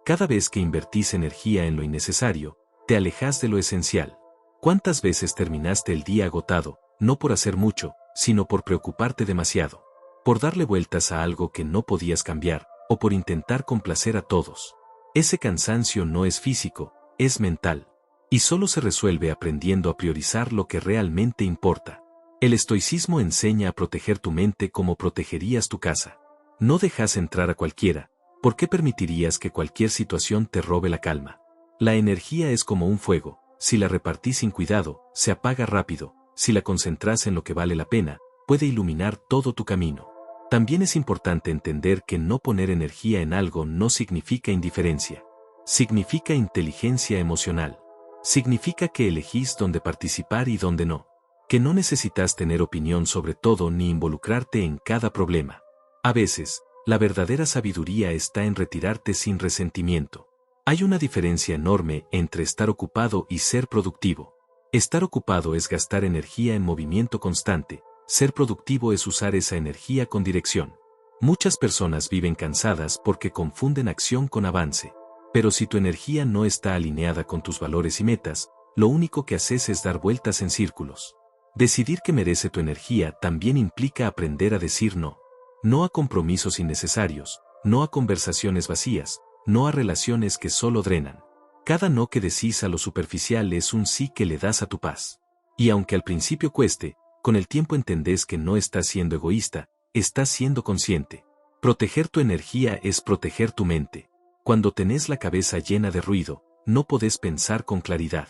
Cada vez que invertís energía en lo innecesario, te alejas de lo esencial. ¿Cuántas veces terminaste el día agotado, no por hacer mucho, sino por preocuparte demasiado? Por darle vueltas a algo que no podías cambiar, o por intentar complacer a todos. Ese cansancio no es físico, es mental. Y solo se resuelve aprendiendo a priorizar lo que realmente importa. El estoicismo enseña a proteger tu mente como protegerías tu casa. No dejas entrar a cualquiera. ¿Por qué permitirías que cualquier situación te robe la calma? La energía es como un fuego. Si la repartís sin cuidado, se apaga rápido. Si la concentras en lo que vale la pena, puede iluminar todo tu camino. También es importante entender que no poner energía en algo no significa indiferencia. Significa inteligencia emocional. Significa que elegís dónde participar y dónde no. Que no necesitas tener opinión sobre todo ni involucrarte en cada problema. A veces, la verdadera sabiduría está en retirarte sin resentimiento. Hay una diferencia enorme entre estar ocupado y ser productivo. Estar ocupado es gastar energía en movimiento constante. Ser productivo es usar esa energía con dirección. Muchas personas viven cansadas porque confunden acción con avance. Pero si tu energía no está alineada con tus valores y metas, lo único que haces es dar vueltas en círculos. Decidir que merece tu energía también implica aprender a decir no. No a compromisos innecesarios, no a conversaciones vacías, no a relaciones que solo drenan. Cada no que decís a lo superficial es un sí que le das a tu paz. Y aunque al principio cueste, con el tiempo entendés que no estás siendo egoísta, estás siendo consciente. Proteger tu energía es proteger tu mente. Cuando tenés la cabeza llena de ruido, no podés pensar con claridad.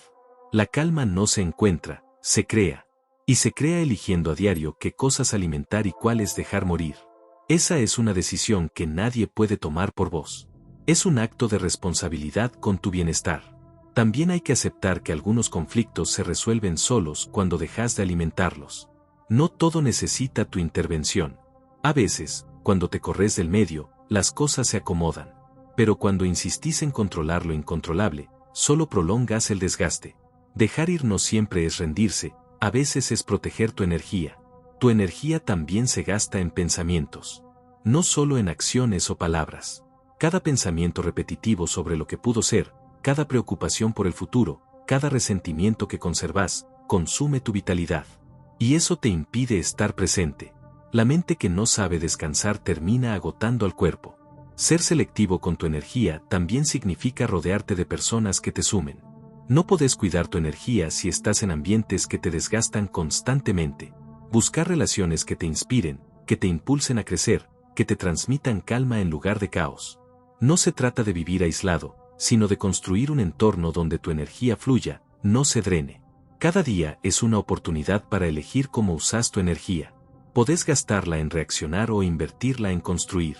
La calma no se encuentra, se crea. Y se crea eligiendo a diario qué cosas alimentar y cuáles dejar morir. Esa es una decisión que nadie puede tomar por vos. Es un acto de responsabilidad con tu bienestar. También hay que aceptar que algunos conflictos se resuelven solos cuando dejas de alimentarlos. No todo necesita tu intervención. A veces, cuando te corres del medio, las cosas se acomodan. Pero cuando insistís en controlar lo incontrolable, solo prolongas el desgaste. Dejar ir no siempre es rendirse, a veces es proteger tu energía. Tu energía también se gasta en pensamientos. No solo en acciones o palabras. Cada pensamiento repetitivo sobre lo que pudo ser, cada preocupación por el futuro, cada resentimiento que conservas, consume tu vitalidad. Y eso te impide estar presente. La mente que no sabe descansar termina agotando al cuerpo. Ser selectivo con tu energía también significa rodearte de personas que te sumen. No podés cuidar tu energía si estás en ambientes que te desgastan constantemente. Buscar relaciones que te inspiren, que te impulsen a crecer, que te transmitan calma en lugar de caos. No se trata de vivir aislado, sino de construir un entorno donde tu energía fluya, no se drene. Cada día es una oportunidad para elegir cómo usas tu energía. Podés gastarla en reaccionar o invertirla en construir.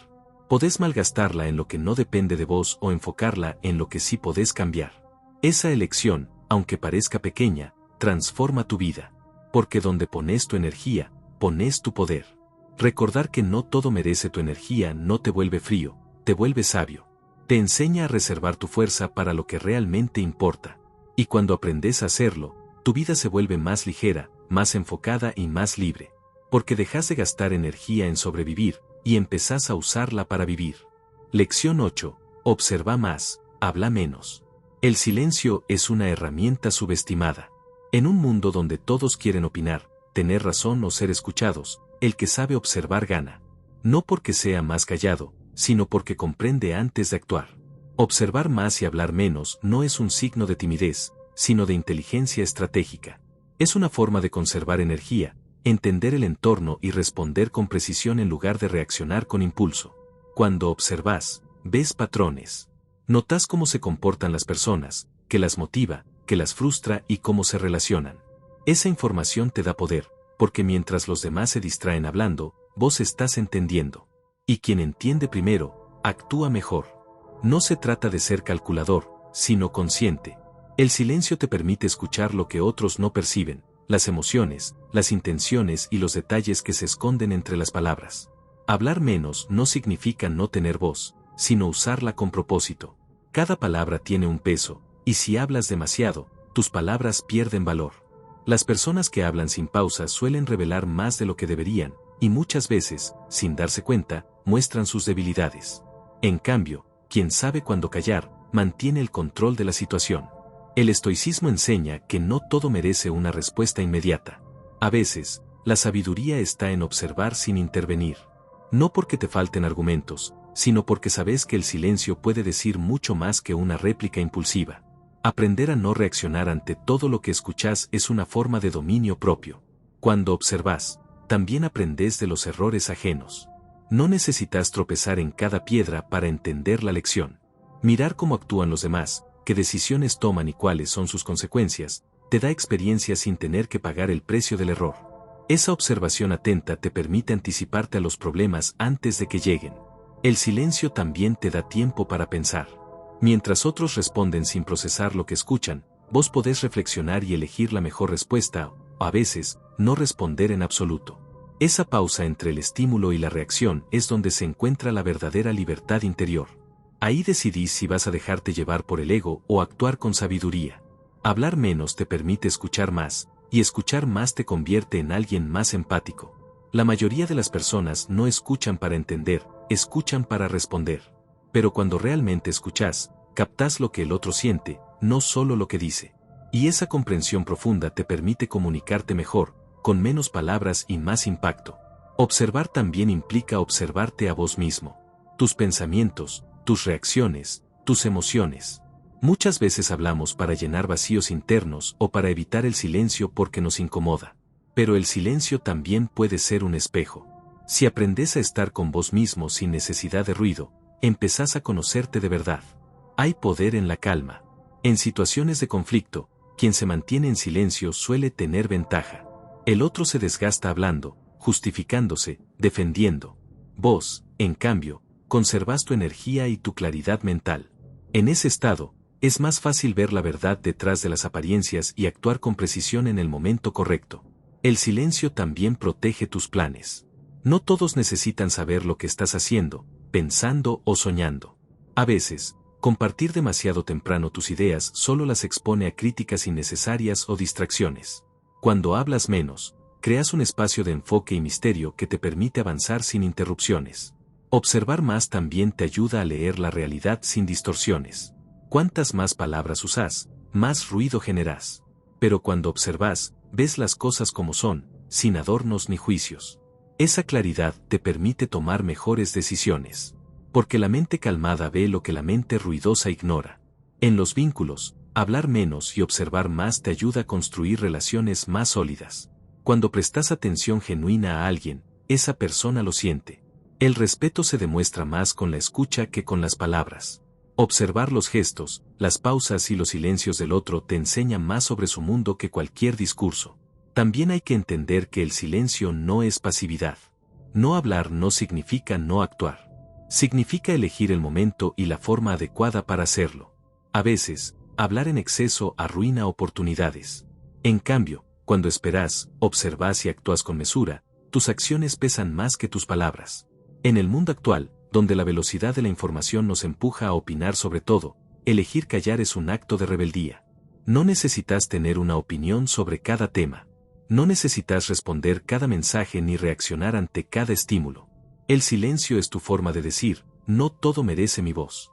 Podés malgastarla en lo que no depende de vos o enfocarla en lo que sí podés cambiar. Esa elección, aunque parezca pequeña, transforma tu vida. Porque donde pones tu energía, pones tu poder. Recordar que no todo merece tu energía no te vuelve frío, te vuelve sabio. Te enseña a reservar tu fuerza para lo que realmente importa. Y cuando aprendes a hacerlo, tu vida se vuelve más ligera, más enfocada y más libre. Porque dejas de gastar energía en sobrevivir, y empezás a usarla para vivir. Lección 8. Observa más, habla menos. El silencio es una herramienta subestimada. En un mundo donde todos quieren opinar, tener razón o ser escuchados, el que sabe observar gana. No porque sea más callado, sino porque comprende antes de actuar. Observar más y hablar menos no es un signo de timidez, sino de inteligencia estratégica. Es una forma de conservar energía, entender el entorno y responder con precisión en lugar de reaccionar con impulso. Cuando observas, ves patrones. Notas cómo se comportan las personas, qué las motiva, qué las frustra y cómo se relacionan. Esa información te da poder, porque mientras los demás se distraen hablando, vos estás entendiendo. Y quien entiende primero, actúa mejor. No se trata de ser calculador, sino consciente. El silencio te permite escuchar lo que otros no perciben, las emociones, las intenciones y los detalles que se esconden entre las palabras. Hablar menos no significa no tener voz, sino usarla con propósito. Cada palabra tiene un peso, y si hablas demasiado, tus palabras pierden valor. Las personas que hablan sin pausa suelen revelar más de lo que deberían, y muchas veces, sin darse cuenta, muestran sus debilidades. En cambio, quien sabe cuándo callar, mantiene el control de la situación. El estoicismo enseña que no todo merece una respuesta inmediata. A veces, la sabiduría está en observar sin intervenir. No porque te falten argumentos, sino porque sabes que el silencio puede decir mucho más que una réplica impulsiva. Aprender a no reaccionar ante todo lo que escuchas es una forma de dominio propio. Cuando observas, también aprendes de los errores ajenos. No necesitas tropezar en cada piedra para entender la lección. Mirar cómo actúan los demás, qué decisiones toman y cuáles son sus consecuencias, te da experiencia sin tener que pagar el precio del error. Esa observación atenta te permite anticiparte a los problemas antes de que lleguen. El silencio también te da tiempo para pensar. Mientras otros responden sin procesar lo que escuchan, vos podés reflexionar y elegir la mejor respuesta, o a veces, no responder en absoluto. Esa pausa entre el estímulo y la reacción es donde se encuentra la verdadera libertad interior. Ahí decidís si vas a dejarte llevar por el ego o actuar con sabiduría. Hablar menos te permite escuchar más, y escuchar más te convierte en alguien más empático. La mayoría de las personas no escuchan para entender, escuchan para responder. Pero cuando realmente escuchás, captás lo que el otro siente, no solo lo que dice. Y esa comprensión profunda te permite comunicarte mejor, con menos palabras y más impacto. Observar también implica observarte a vos mismo. Tus pensamientos, tus reacciones, tus emociones. Muchas veces hablamos para llenar vacíos internos o para evitar el silencio porque nos incomoda. Pero el silencio también puede ser un espejo. Si aprendes a estar con vos mismo sin necesidad de ruido, empezás a conocerte de verdad. Hay poder en la calma. En situaciones de conflicto, quien se mantiene en silencio suele tener ventaja. El otro se desgasta hablando, justificándose, defendiendo. Vos, en cambio, conservas tu energía y tu claridad mental. En ese estado, es más fácil ver la verdad detrás de las apariencias y actuar con precisión en el momento correcto. El silencio también protege tus planes. No todos necesitan saber lo que estás haciendo, pensando o soñando. A veces, compartir demasiado temprano tus ideas solo las expone a críticas innecesarias o distracciones. Cuando hablas menos, creas un espacio de enfoque y misterio que te permite avanzar sin interrupciones. Observar más también te ayuda a leer la realidad sin distorsiones. Cuantas más palabras usás, más ruido generás. Pero cuando observas, ves las cosas como son, sin adornos ni juicios. Esa claridad te permite tomar mejores decisiones. Porque la mente calmada ve lo que la mente ruidosa ignora. En los vínculos, hablar menos y observar más te ayuda a construir relaciones más sólidas. Cuando prestas atención genuina a alguien, esa persona lo siente. El respeto se demuestra más con la escucha que con las palabras. Observar los gestos, las pausas y los silencios del otro te enseña más sobre su mundo que cualquier discurso. También hay que entender que el silencio no es pasividad. No hablar no significa no actuar. Significa elegir el momento y la forma adecuada para hacerlo. A veces, hablar en exceso arruina oportunidades. En cambio, cuando esperás, observás y actúas con mesura, tus acciones pesan más que tus palabras. En el mundo actual, donde la velocidad de la información nos empuja a opinar sobre todo, elegir callar es un acto de rebeldía. No necesitas tener una opinión sobre cada tema. No necesitas responder cada mensaje ni reaccionar ante cada estímulo. El silencio es tu forma de decir, no todo merece mi voz.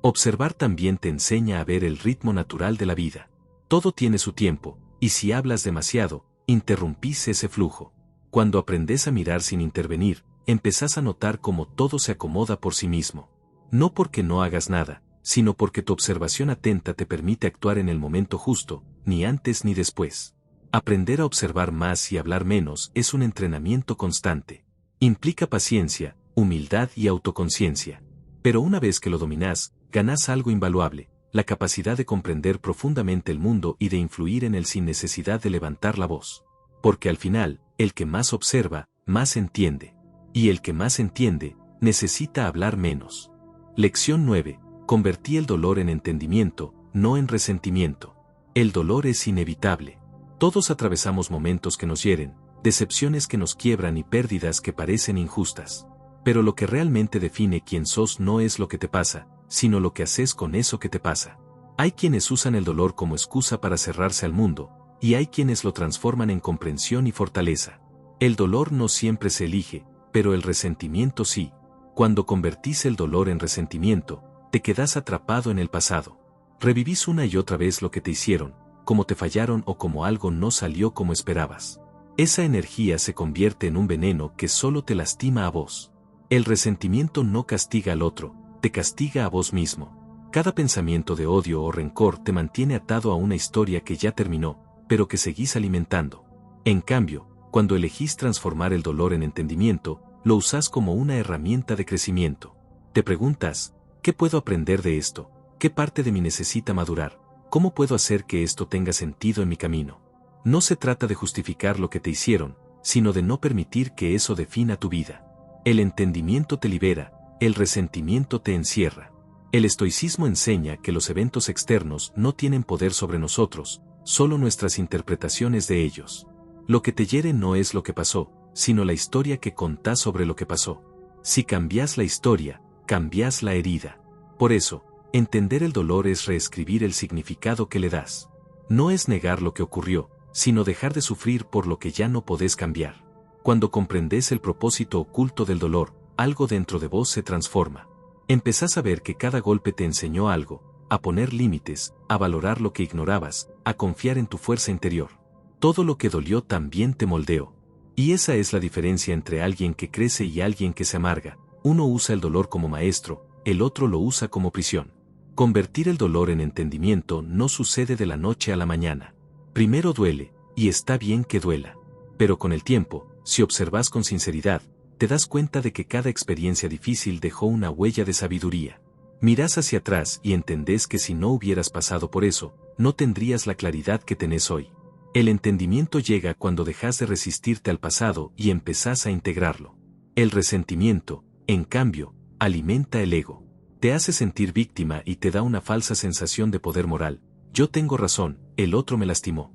Observar también te enseña a ver el ritmo natural de la vida. Todo tiene su tiempo, y si hablas demasiado, interrumpís ese flujo. Cuando aprendes a mirar sin intervenir, empezás a notar cómo todo se acomoda por sí mismo. No porque no hagas nada, sino porque tu observación atenta te permite actuar en el momento justo, ni antes ni después. Aprender a observar más y hablar menos es un entrenamiento constante. Implica paciencia, humildad y autoconciencia. Pero una vez que lo dominás, ganás algo invaluable, la capacidad de comprender profundamente el mundo y de influir en él sin necesidad de levantar la voz. Porque al final, el que más observa, más entiende. Y el que más entiende, necesita hablar menos. Lección 9. Convertí el dolor en entendimiento, no en resentimiento. El dolor es inevitable. Todos atravesamos momentos que nos hieren, decepciones que nos quiebran y pérdidas que parecen injustas. Pero lo que realmente define quién sos no es lo que te pasa, sino lo que haces con eso que te pasa. Hay quienes usan el dolor como excusa para cerrarse al mundo, y hay quienes lo transforman en comprensión y fortaleza. El dolor no siempre se elige, pero el resentimiento sí. Cuando convertís el dolor en resentimiento, te quedás atrapado en el pasado. Revivís una y otra vez lo que te hicieron, cómo te fallaron o cómo algo no salió como esperabas. Esa energía se convierte en un veneno que solo te lastima a vos. El resentimiento no castiga al otro, te castiga a vos mismo. Cada pensamiento de odio o rencor te mantiene atado a una historia que ya terminó, pero que seguís alimentando. En cambio, cuando elegís transformar el dolor en entendimiento, lo usás como una herramienta de crecimiento. Te preguntas, ¿qué puedo aprender de esto? ¿Qué parte de mí necesita madurar? ¿Cómo puedo hacer que esto tenga sentido en mi camino? No se trata de justificar lo que te hicieron, sino de no permitir que eso defina tu vida. El entendimiento te libera, el resentimiento te encierra. El estoicismo enseña que los eventos externos no tienen poder sobre nosotros, solo nuestras interpretaciones de ellos. Lo que te hiere no es lo que pasó, sino la historia que contás sobre lo que pasó. Si cambias la historia, cambias la herida. Por eso, entender el dolor es reescribir el significado que le das. No es negar lo que ocurrió, sino dejar de sufrir por lo que ya no podés cambiar. Cuando comprendes el propósito oculto del dolor, algo dentro de vos se transforma. Empezás a ver que cada golpe te enseñó algo, a poner límites, a valorar lo que ignorabas, a confiar en tu fuerza interior. Todo lo que dolió también te moldeó. Y esa es la diferencia entre alguien que crece y alguien que se amarga. Uno usa el dolor como maestro, el otro lo usa como prisión. Convertir el dolor en entendimiento no sucede de la noche a la mañana. Primero duele, y está bien que duela. Pero con el tiempo, si observas con sinceridad, te das cuenta de que cada experiencia difícil dejó una huella de sabiduría. Mirás hacia atrás y entendés que si no hubieras pasado por eso, no tendrías la claridad que tenés hoy. El entendimiento llega cuando dejas de resistirte al pasado y empezás a integrarlo. El resentimiento, en cambio, alimenta el ego. Te hace sentir víctima y te da una falsa sensación de poder moral. Yo tengo razón, el otro me lastimó.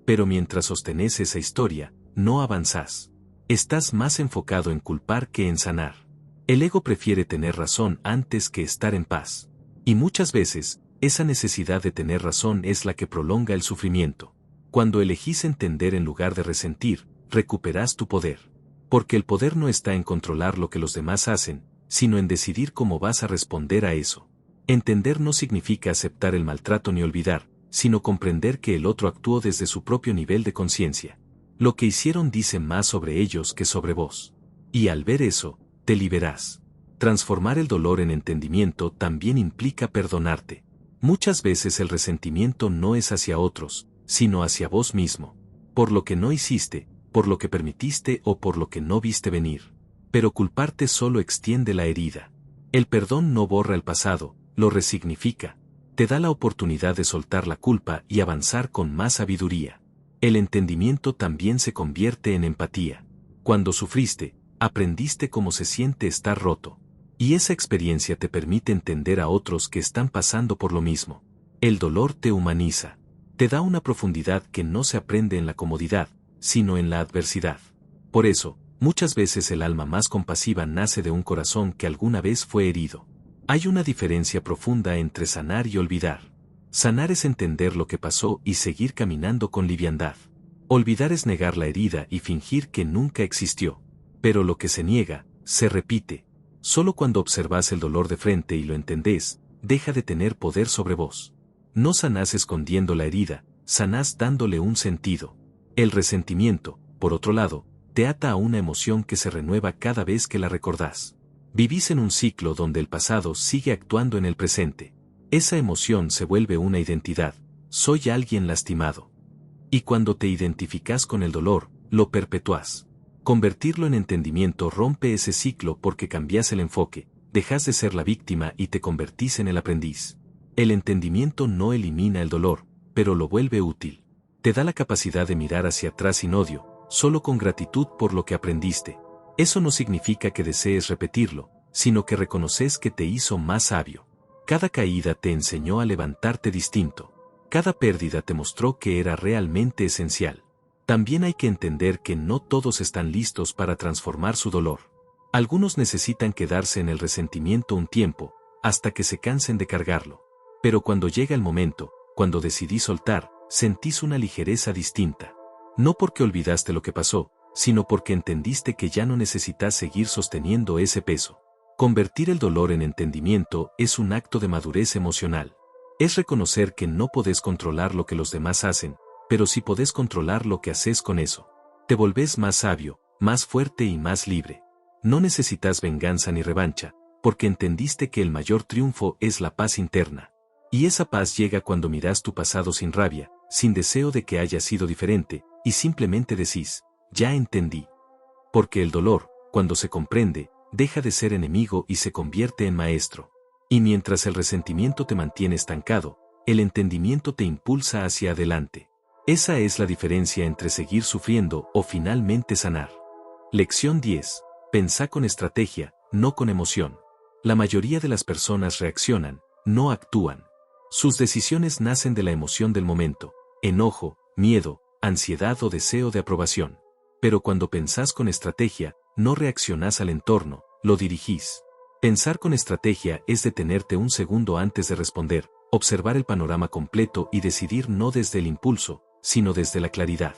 Pero mientras sostenés esa historia, no avanzás. Estás más enfocado en culpar que en sanar. El ego prefiere tener razón antes que estar en paz. Y muchas veces, esa necesidad de tener razón es la que prolonga el sufrimiento. Cuando elegís entender en lugar de resentir, recuperás tu poder. Porque el poder no está en controlar lo que los demás hacen, sino en decidir cómo vas a responder a eso. Entender no significa aceptar el maltrato ni olvidar, sino comprender que el otro actuó desde su propio nivel de conciencia. Lo que hicieron dice más sobre ellos que sobre vos. Y al ver eso, te liberás. Transformar el dolor en entendimiento también implica perdonarte. Muchas veces el resentimiento no es hacia otros, sino hacia vos mismo. Por lo que no hiciste, por lo que permitiste o por lo que no viste venir. Pero culparte solo extiende la herida. El perdón no borra el pasado, lo resignifica. Te da la oportunidad de soltar la culpa y avanzar con más sabiduría. El entendimiento también se convierte en empatía. Cuando sufriste, aprendiste cómo se siente estar roto. Y esa experiencia te permite entender a otros que están pasando por lo mismo. El dolor te humaniza. Te da una profundidad que no se aprende en la comodidad, sino en la adversidad. Por eso, muchas veces el alma más compasiva nace de un corazón que alguna vez fue herido. Hay una diferencia profunda entre sanar y olvidar. Sanar es entender lo que pasó y seguir caminando con liviandad. Olvidar es negar la herida y fingir que nunca existió. Pero lo que se niega, se repite. Solo cuando observas el dolor de frente y lo entendés, deja de tener poder sobre vos. No sanás escondiendo la herida, sanás dándole un sentido. El resentimiento, por otro lado, te ata a una emoción que se renueva cada vez que la recordás. Vivís en un ciclo donde el pasado sigue actuando en el presente. Esa emoción se vuelve una identidad, soy alguien lastimado. Y cuando te identificas con el dolor, lo perpetúas. Convertirlo en entendimiento rompe ese ciclo porque cambias el enfoque, dejas de ser la víctima y te convertís en el aprendiz. El entendimiento no elimina el dolor, pero lo vuelve útil. Te da la capacidad de mirar hacia atrás sin odio, solo con gratitud por lo que aprendiste. Eso no significa que desees repetirlo, sino que reconoces que te hizo más sabio. Cada caída te enseñó a levantarte distinto. Cada pérdida te mostró que era realmente esencial. También hay que entender que no todos están listos para transformar su dolor. Algunos necesitan quedarse en el resentimiento un tiempo, hasta que se cansen de cargarlo. Pero cuando llega el momento, cuando decidí soltar, sentís una ligereza distinta. No porque olvidaste lo que pasó, sino porque entendiste que ya no necesitas seguir sosteniendo ese peso. Convertir el dolor en entendimiento es un acto de madurez emocional. Es reconocer que no podés controlar lo que los demás hacen, pero sí podés controlar lo que haces con eso. Te volvés más sabio, más fuerte y más libre. No necesitas venganza ni revancha, porque entendiste que el mayor triunfo es la paz interna. Y esa paz llega cuando miras tu pasado sin rabia, sin deseo de que haya sido diferente, y simplemente decís, ya entendí. Porque el dolor, cuando se comprende, deja de ser enemigo y se convierte en maestro. Y mientras el resentimiento te mantiene estancado, el entendimiento te impulsa hacia adelante. Esa es la diferencia entre seguir sufriendo o finalmente sanar. Lección 10. Pensá con estrategia, no con emoción. La mayoría de las personas reaccionan, no actúan. Sus decisiones nacen de la emoción del momento, enojo, miedo, ansiedad o deseo de aprobación. Pero cuando pensás con estrategia, no reaccionás al entorno, lo dirigís. Pensar con estrategia es detenerte un segundo antes de responder, observar el panorama completo y decidir no desde el impulso, sino desde la claridad.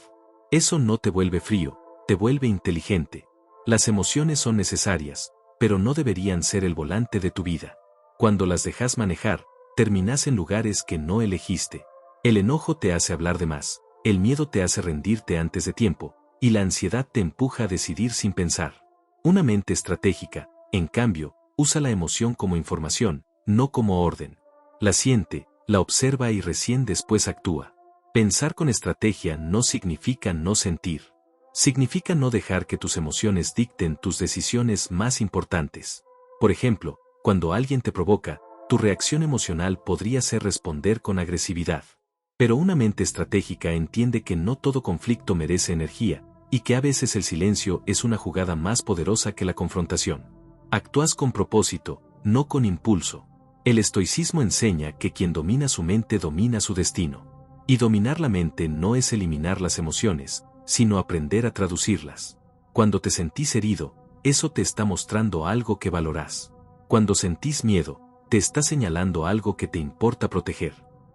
Eso no te vuelve frío, te vuelve inteligente. Las emociones son necesarias, pero no deberían ser el volante de tu vida. Cuando las dejas manejar, terminás en lugares que no elegiste. El enojo te hace hablar de más, el miedo te hace rendirte antes de tiempo, y la ansiedad te empuja a decidir sin pensar. Una mente estratégica, en cambio, usa la emoción como información, no como orden. La siente, la observa y recién después actúa. Pensar con estrategia no significa no sentir. Significa no dejar que tus emociones dicten tus decisiones más importantes. Por ejemplo, cuando alguien te provoca, tu reacción emocional podría ser responder con agresividad. Pero una mente estratégica entiende que no todo conflicto merece energía, y que a veces el silencio es una jugada más poderosa que la confrontación. Actúas con propósito, no con impulso. El estoicismo enseña que quien domina su mente domina su destino. Y dominar la mente no es eliminar las emociones, sino aprender a traducirlas. Cuando te sentís herido, eso te está mostrando algo que valorás. Cuando sentís miedo, te está señalando algo que te importa proteger.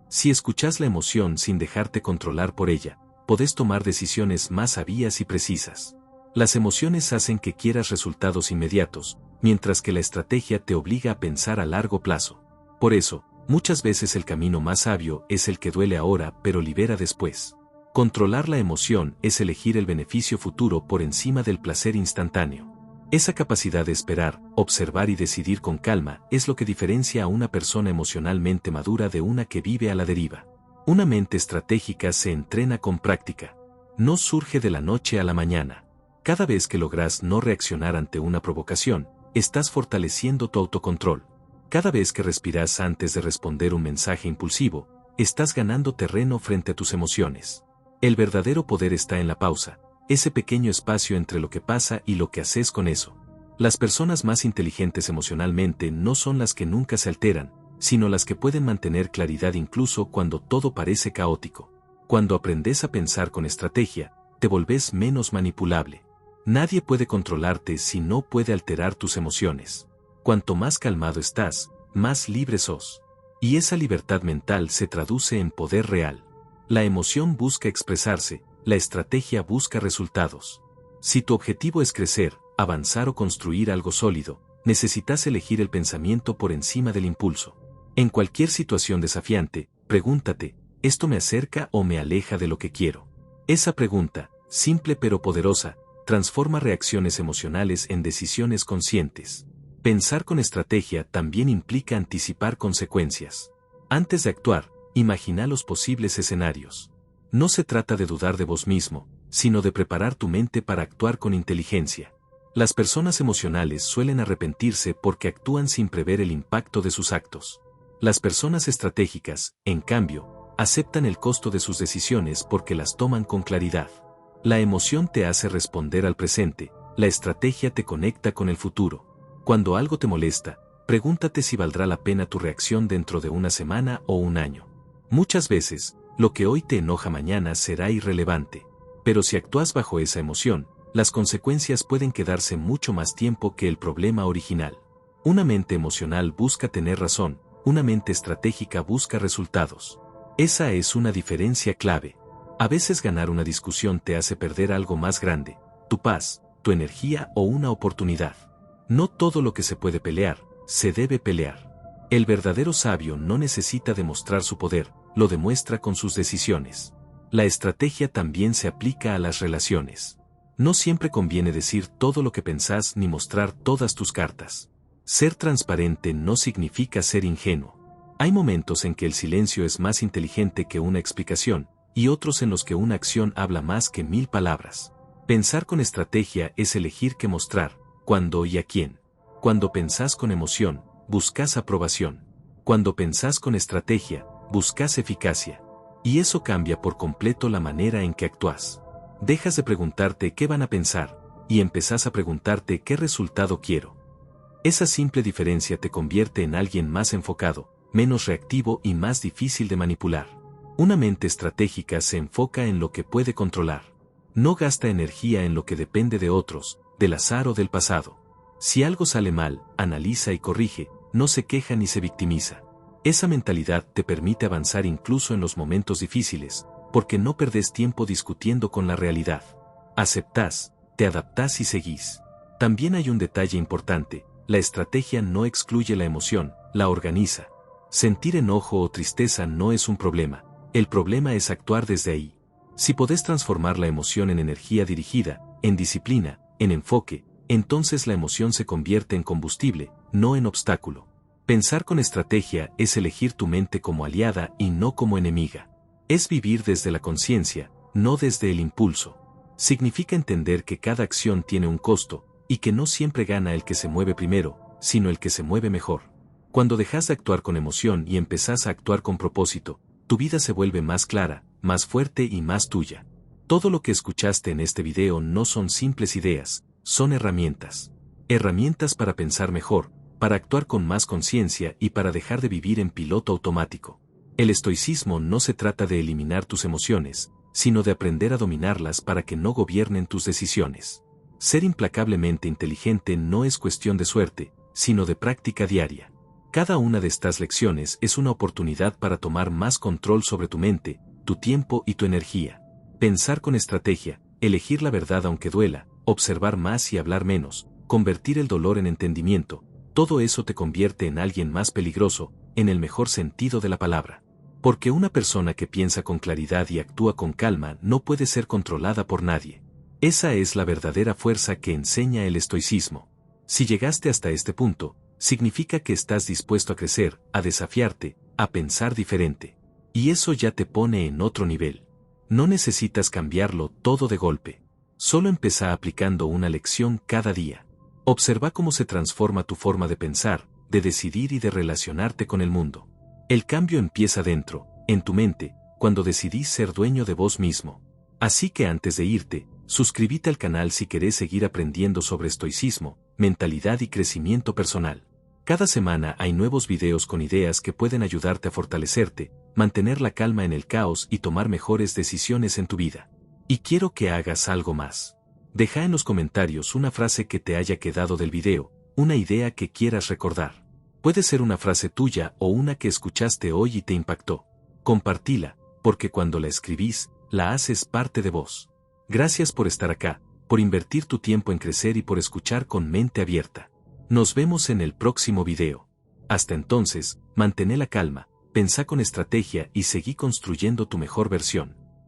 Si escuchás la emoción sin dejarte controlar por ella, podés tomar decisiones más sabias y precisas. Las emociones hacen que quieras resultados inmediatos, mientras que la estrategia te obliga a pensar a largo plazo. Por eso, muchas veces el camino más sabio es el que duele ahora pero libera después. Controlar la emoción es elegir el beneficio futuro por encima del placer instantáneo. Esa capacidad de esperar, observar y decidir con calma es lo que diferencia a una persona emocionalmente madura de una que vive a la deriva. Una mente estratégica se entrena con práctica. No surge de la noche a la mañana. Cada vez que logras no reaccionar ante una provocación, estás fortaleciendo tu autocontrol. Cada vez que respiras antes de responder un mensaje impulsivo, estás ganando terreno frente a tus emociones. El verdadero poder está en la pausa, ese pequeño espacio entre lo que pasa y lo que haces con eso. Las personas más inteligentes emocionalmente no son las que nunca se alteran, sino las que pueden mantener claridad incluso cuando todo parece caótico. Cuando aprendes a pensar con estrategia, te volvés menos manipulable. Nadie puede controlarte si no puede alterar tus emociones. Cuanto más calmado estás, más libre sos. Y esa libertad mental se traduce en poder real. La emoción busca expresarse, la estrategia busca resultados. Si tu objetivo es crecer, avanzar o construir algo sólido, necesitas elegir el pensamiento por encima del impulso. En cualquier situación desafiante, pregúntate, ¿esto me acerca o me aleja de lo que quiero? Esa pregunta, simple pero poderosa, transforma reacciones emocionales en decisiones conscientes. Pensar con estrategia también implica anticipar consecuencias. Antes de actuar, imagina los posibles escenarios. No se trata de dudar de vos mismo, sino de preparar tu mente para actuar con inteligencia. Las personas emocionales suelen arrepentirse porque actúan sin prever el impacto de sus actos. Las personas estratégicas, en cambio, aceptan el costo de sus decisiones porque las toman con claridad. La emoción te hace responder al presente, la estrategia te conecta con el futuro. Cuando algo te molesta, pregúntate si valdrá la pena tu reacción dentro de una semana o un año. Muchas veces, lo que hoy te enoja mañana será irrelevante. Pero si actúas bajo esa emoción, las consecuencias pueden quedarse mucho más tiempo que el problema original. Una mente emocional busca tener razón, Una mente estratégica busca resultados. Esa es una diferencia clave. A veces ganar una discusión te hace perder algo más grande, tu paz, tu energía o una oportunidad. No todo lo que se puede pelear, se debe pelear. El verdadero sabio no necesita demostrar su poder, lo demuestra con sus decisiones. La estrategia también se aplica a las relaciones. No siempre conviene decir todo lo que pensás ni mostrar todas tus cartas. Ser transparente no significa ser ingenuo. Hay momentos en que el silencio es más inteligente que una explicación, y otros en los que una acción habla más que 1000 palabras. Pensar con estrategia es elegir qué mostrar, cuándo y a quién. Cuando pensás con emoción, buscas aprobación. Cuando pensás con estrategia, buscas eficacia. Y eso cambia por completo la manera en que actúas. Dejas de preguntarte qué van a pensar, y empezás a preguntarte qué resultado quiero. Esa simple diferencia te convierte en alguien más enfocado, menos reactivo y más difícil de manipular. Una mente estratégica se enfoca en lo que puede controlar. No gasta energía en lo que depende de otros, del azar o del pasado. Si algo sale mal, analiza y corrige, no se queja ni se victimiza. Esa mentalidad te permite avanzar incluso en los momentos difíciles, porque no perdés tiempo discutiendo con la realidad. Aceptás, te adaptás y seguís. También hay un detalle importante, la estrategia no excluye la emoción, la organiza. Sentir enojo o tristeza no es un problema, el problema es actuar desde ahí. Si podés transformar la emoción en energía dirigida, en disciplina, en enfoque, entonces la emoción se convierte en combustible, no en obstáculo. Pensar con estrategia es elegir tu mente como aliada y no como enemiga. Es vivir desde la conciencia, no desde el impulso. Significa entender que cada acción tiene un costo, y que no siempre gana el que se mueve primero, sino el que se mueve mejor. Cuando dejas de actuar con emoción y empezás a actuar con propósito, tu vida se vuelve más clara, más fuerte y más tuya. Todo lo que escuchaste en este video no son simples ideas, son herramientas. Herramientas para pensar mejor, para actuar con más conciencia y para dejar de vivir en piloto automático. El estoicismo no se trata de eliminar tus emociones, sino de aprender a dominarlas para que no gobiernen tus decisiones. Ser implacablemente inteligente no es cuestión de suerte, sino de práctica diaria. Cada una de estas lecciones es una oportunidad para tomar más control sobre tu mente, tu tiempo y tu energía. Pensar con estrategia, elegir la verdad aunque duela, observar más y hablar menos, convertir el dolor en entendimiento, todo eso te convierte en alguien más peligroso, en el mejor sentido de la palabra. Porque una persona que piensa con claridad y actúa con calma no puede ser controlada por nadie. Esa es la verdadera fuerza que enseña el estoicismo. Si llegaste hasta este punto, significa que estás dispuesto a crecer, a desafiarte, a pensar diferente. Y eso ya te pone en otro nivel. No necesitas cambiarlo todo de golpe. Solo empezá aplicando una lección cada día. Observa cómo se transforma tu forma de pensar, de decidir y de relacionarte con el mundo. El cambio empieza dentro, en tu mente, cuando decidís ser dueño de vos mismo. Así que antes de irte, suscríbete al canal si querés seguir aprendiendo sobre estoicismo, mentalidad y crecimiento personal. Cada semana hay nuevos videos con ideas que pueden ayudarte a fortalecerte, mantener la calma en el caos y tomar mejores decisiones en tu vida. Y quiero que hagas algo más. Deja en los comentarios una frase que te haya quedado del video, una idea que quieras recordar. Puede ser una frase tuya o una que escuchaste hoy y te impactó. Compartila, porque cuando la escribís, la haces parte de vos. Gracias por estar acá, por invertir tu tiempo en crecer y por escuchar con mente abierta. Nos vemos en el próximo video. Hasta entonces, mantén la calma, pensá con estrategia y seguí construyendo tu mejor versión.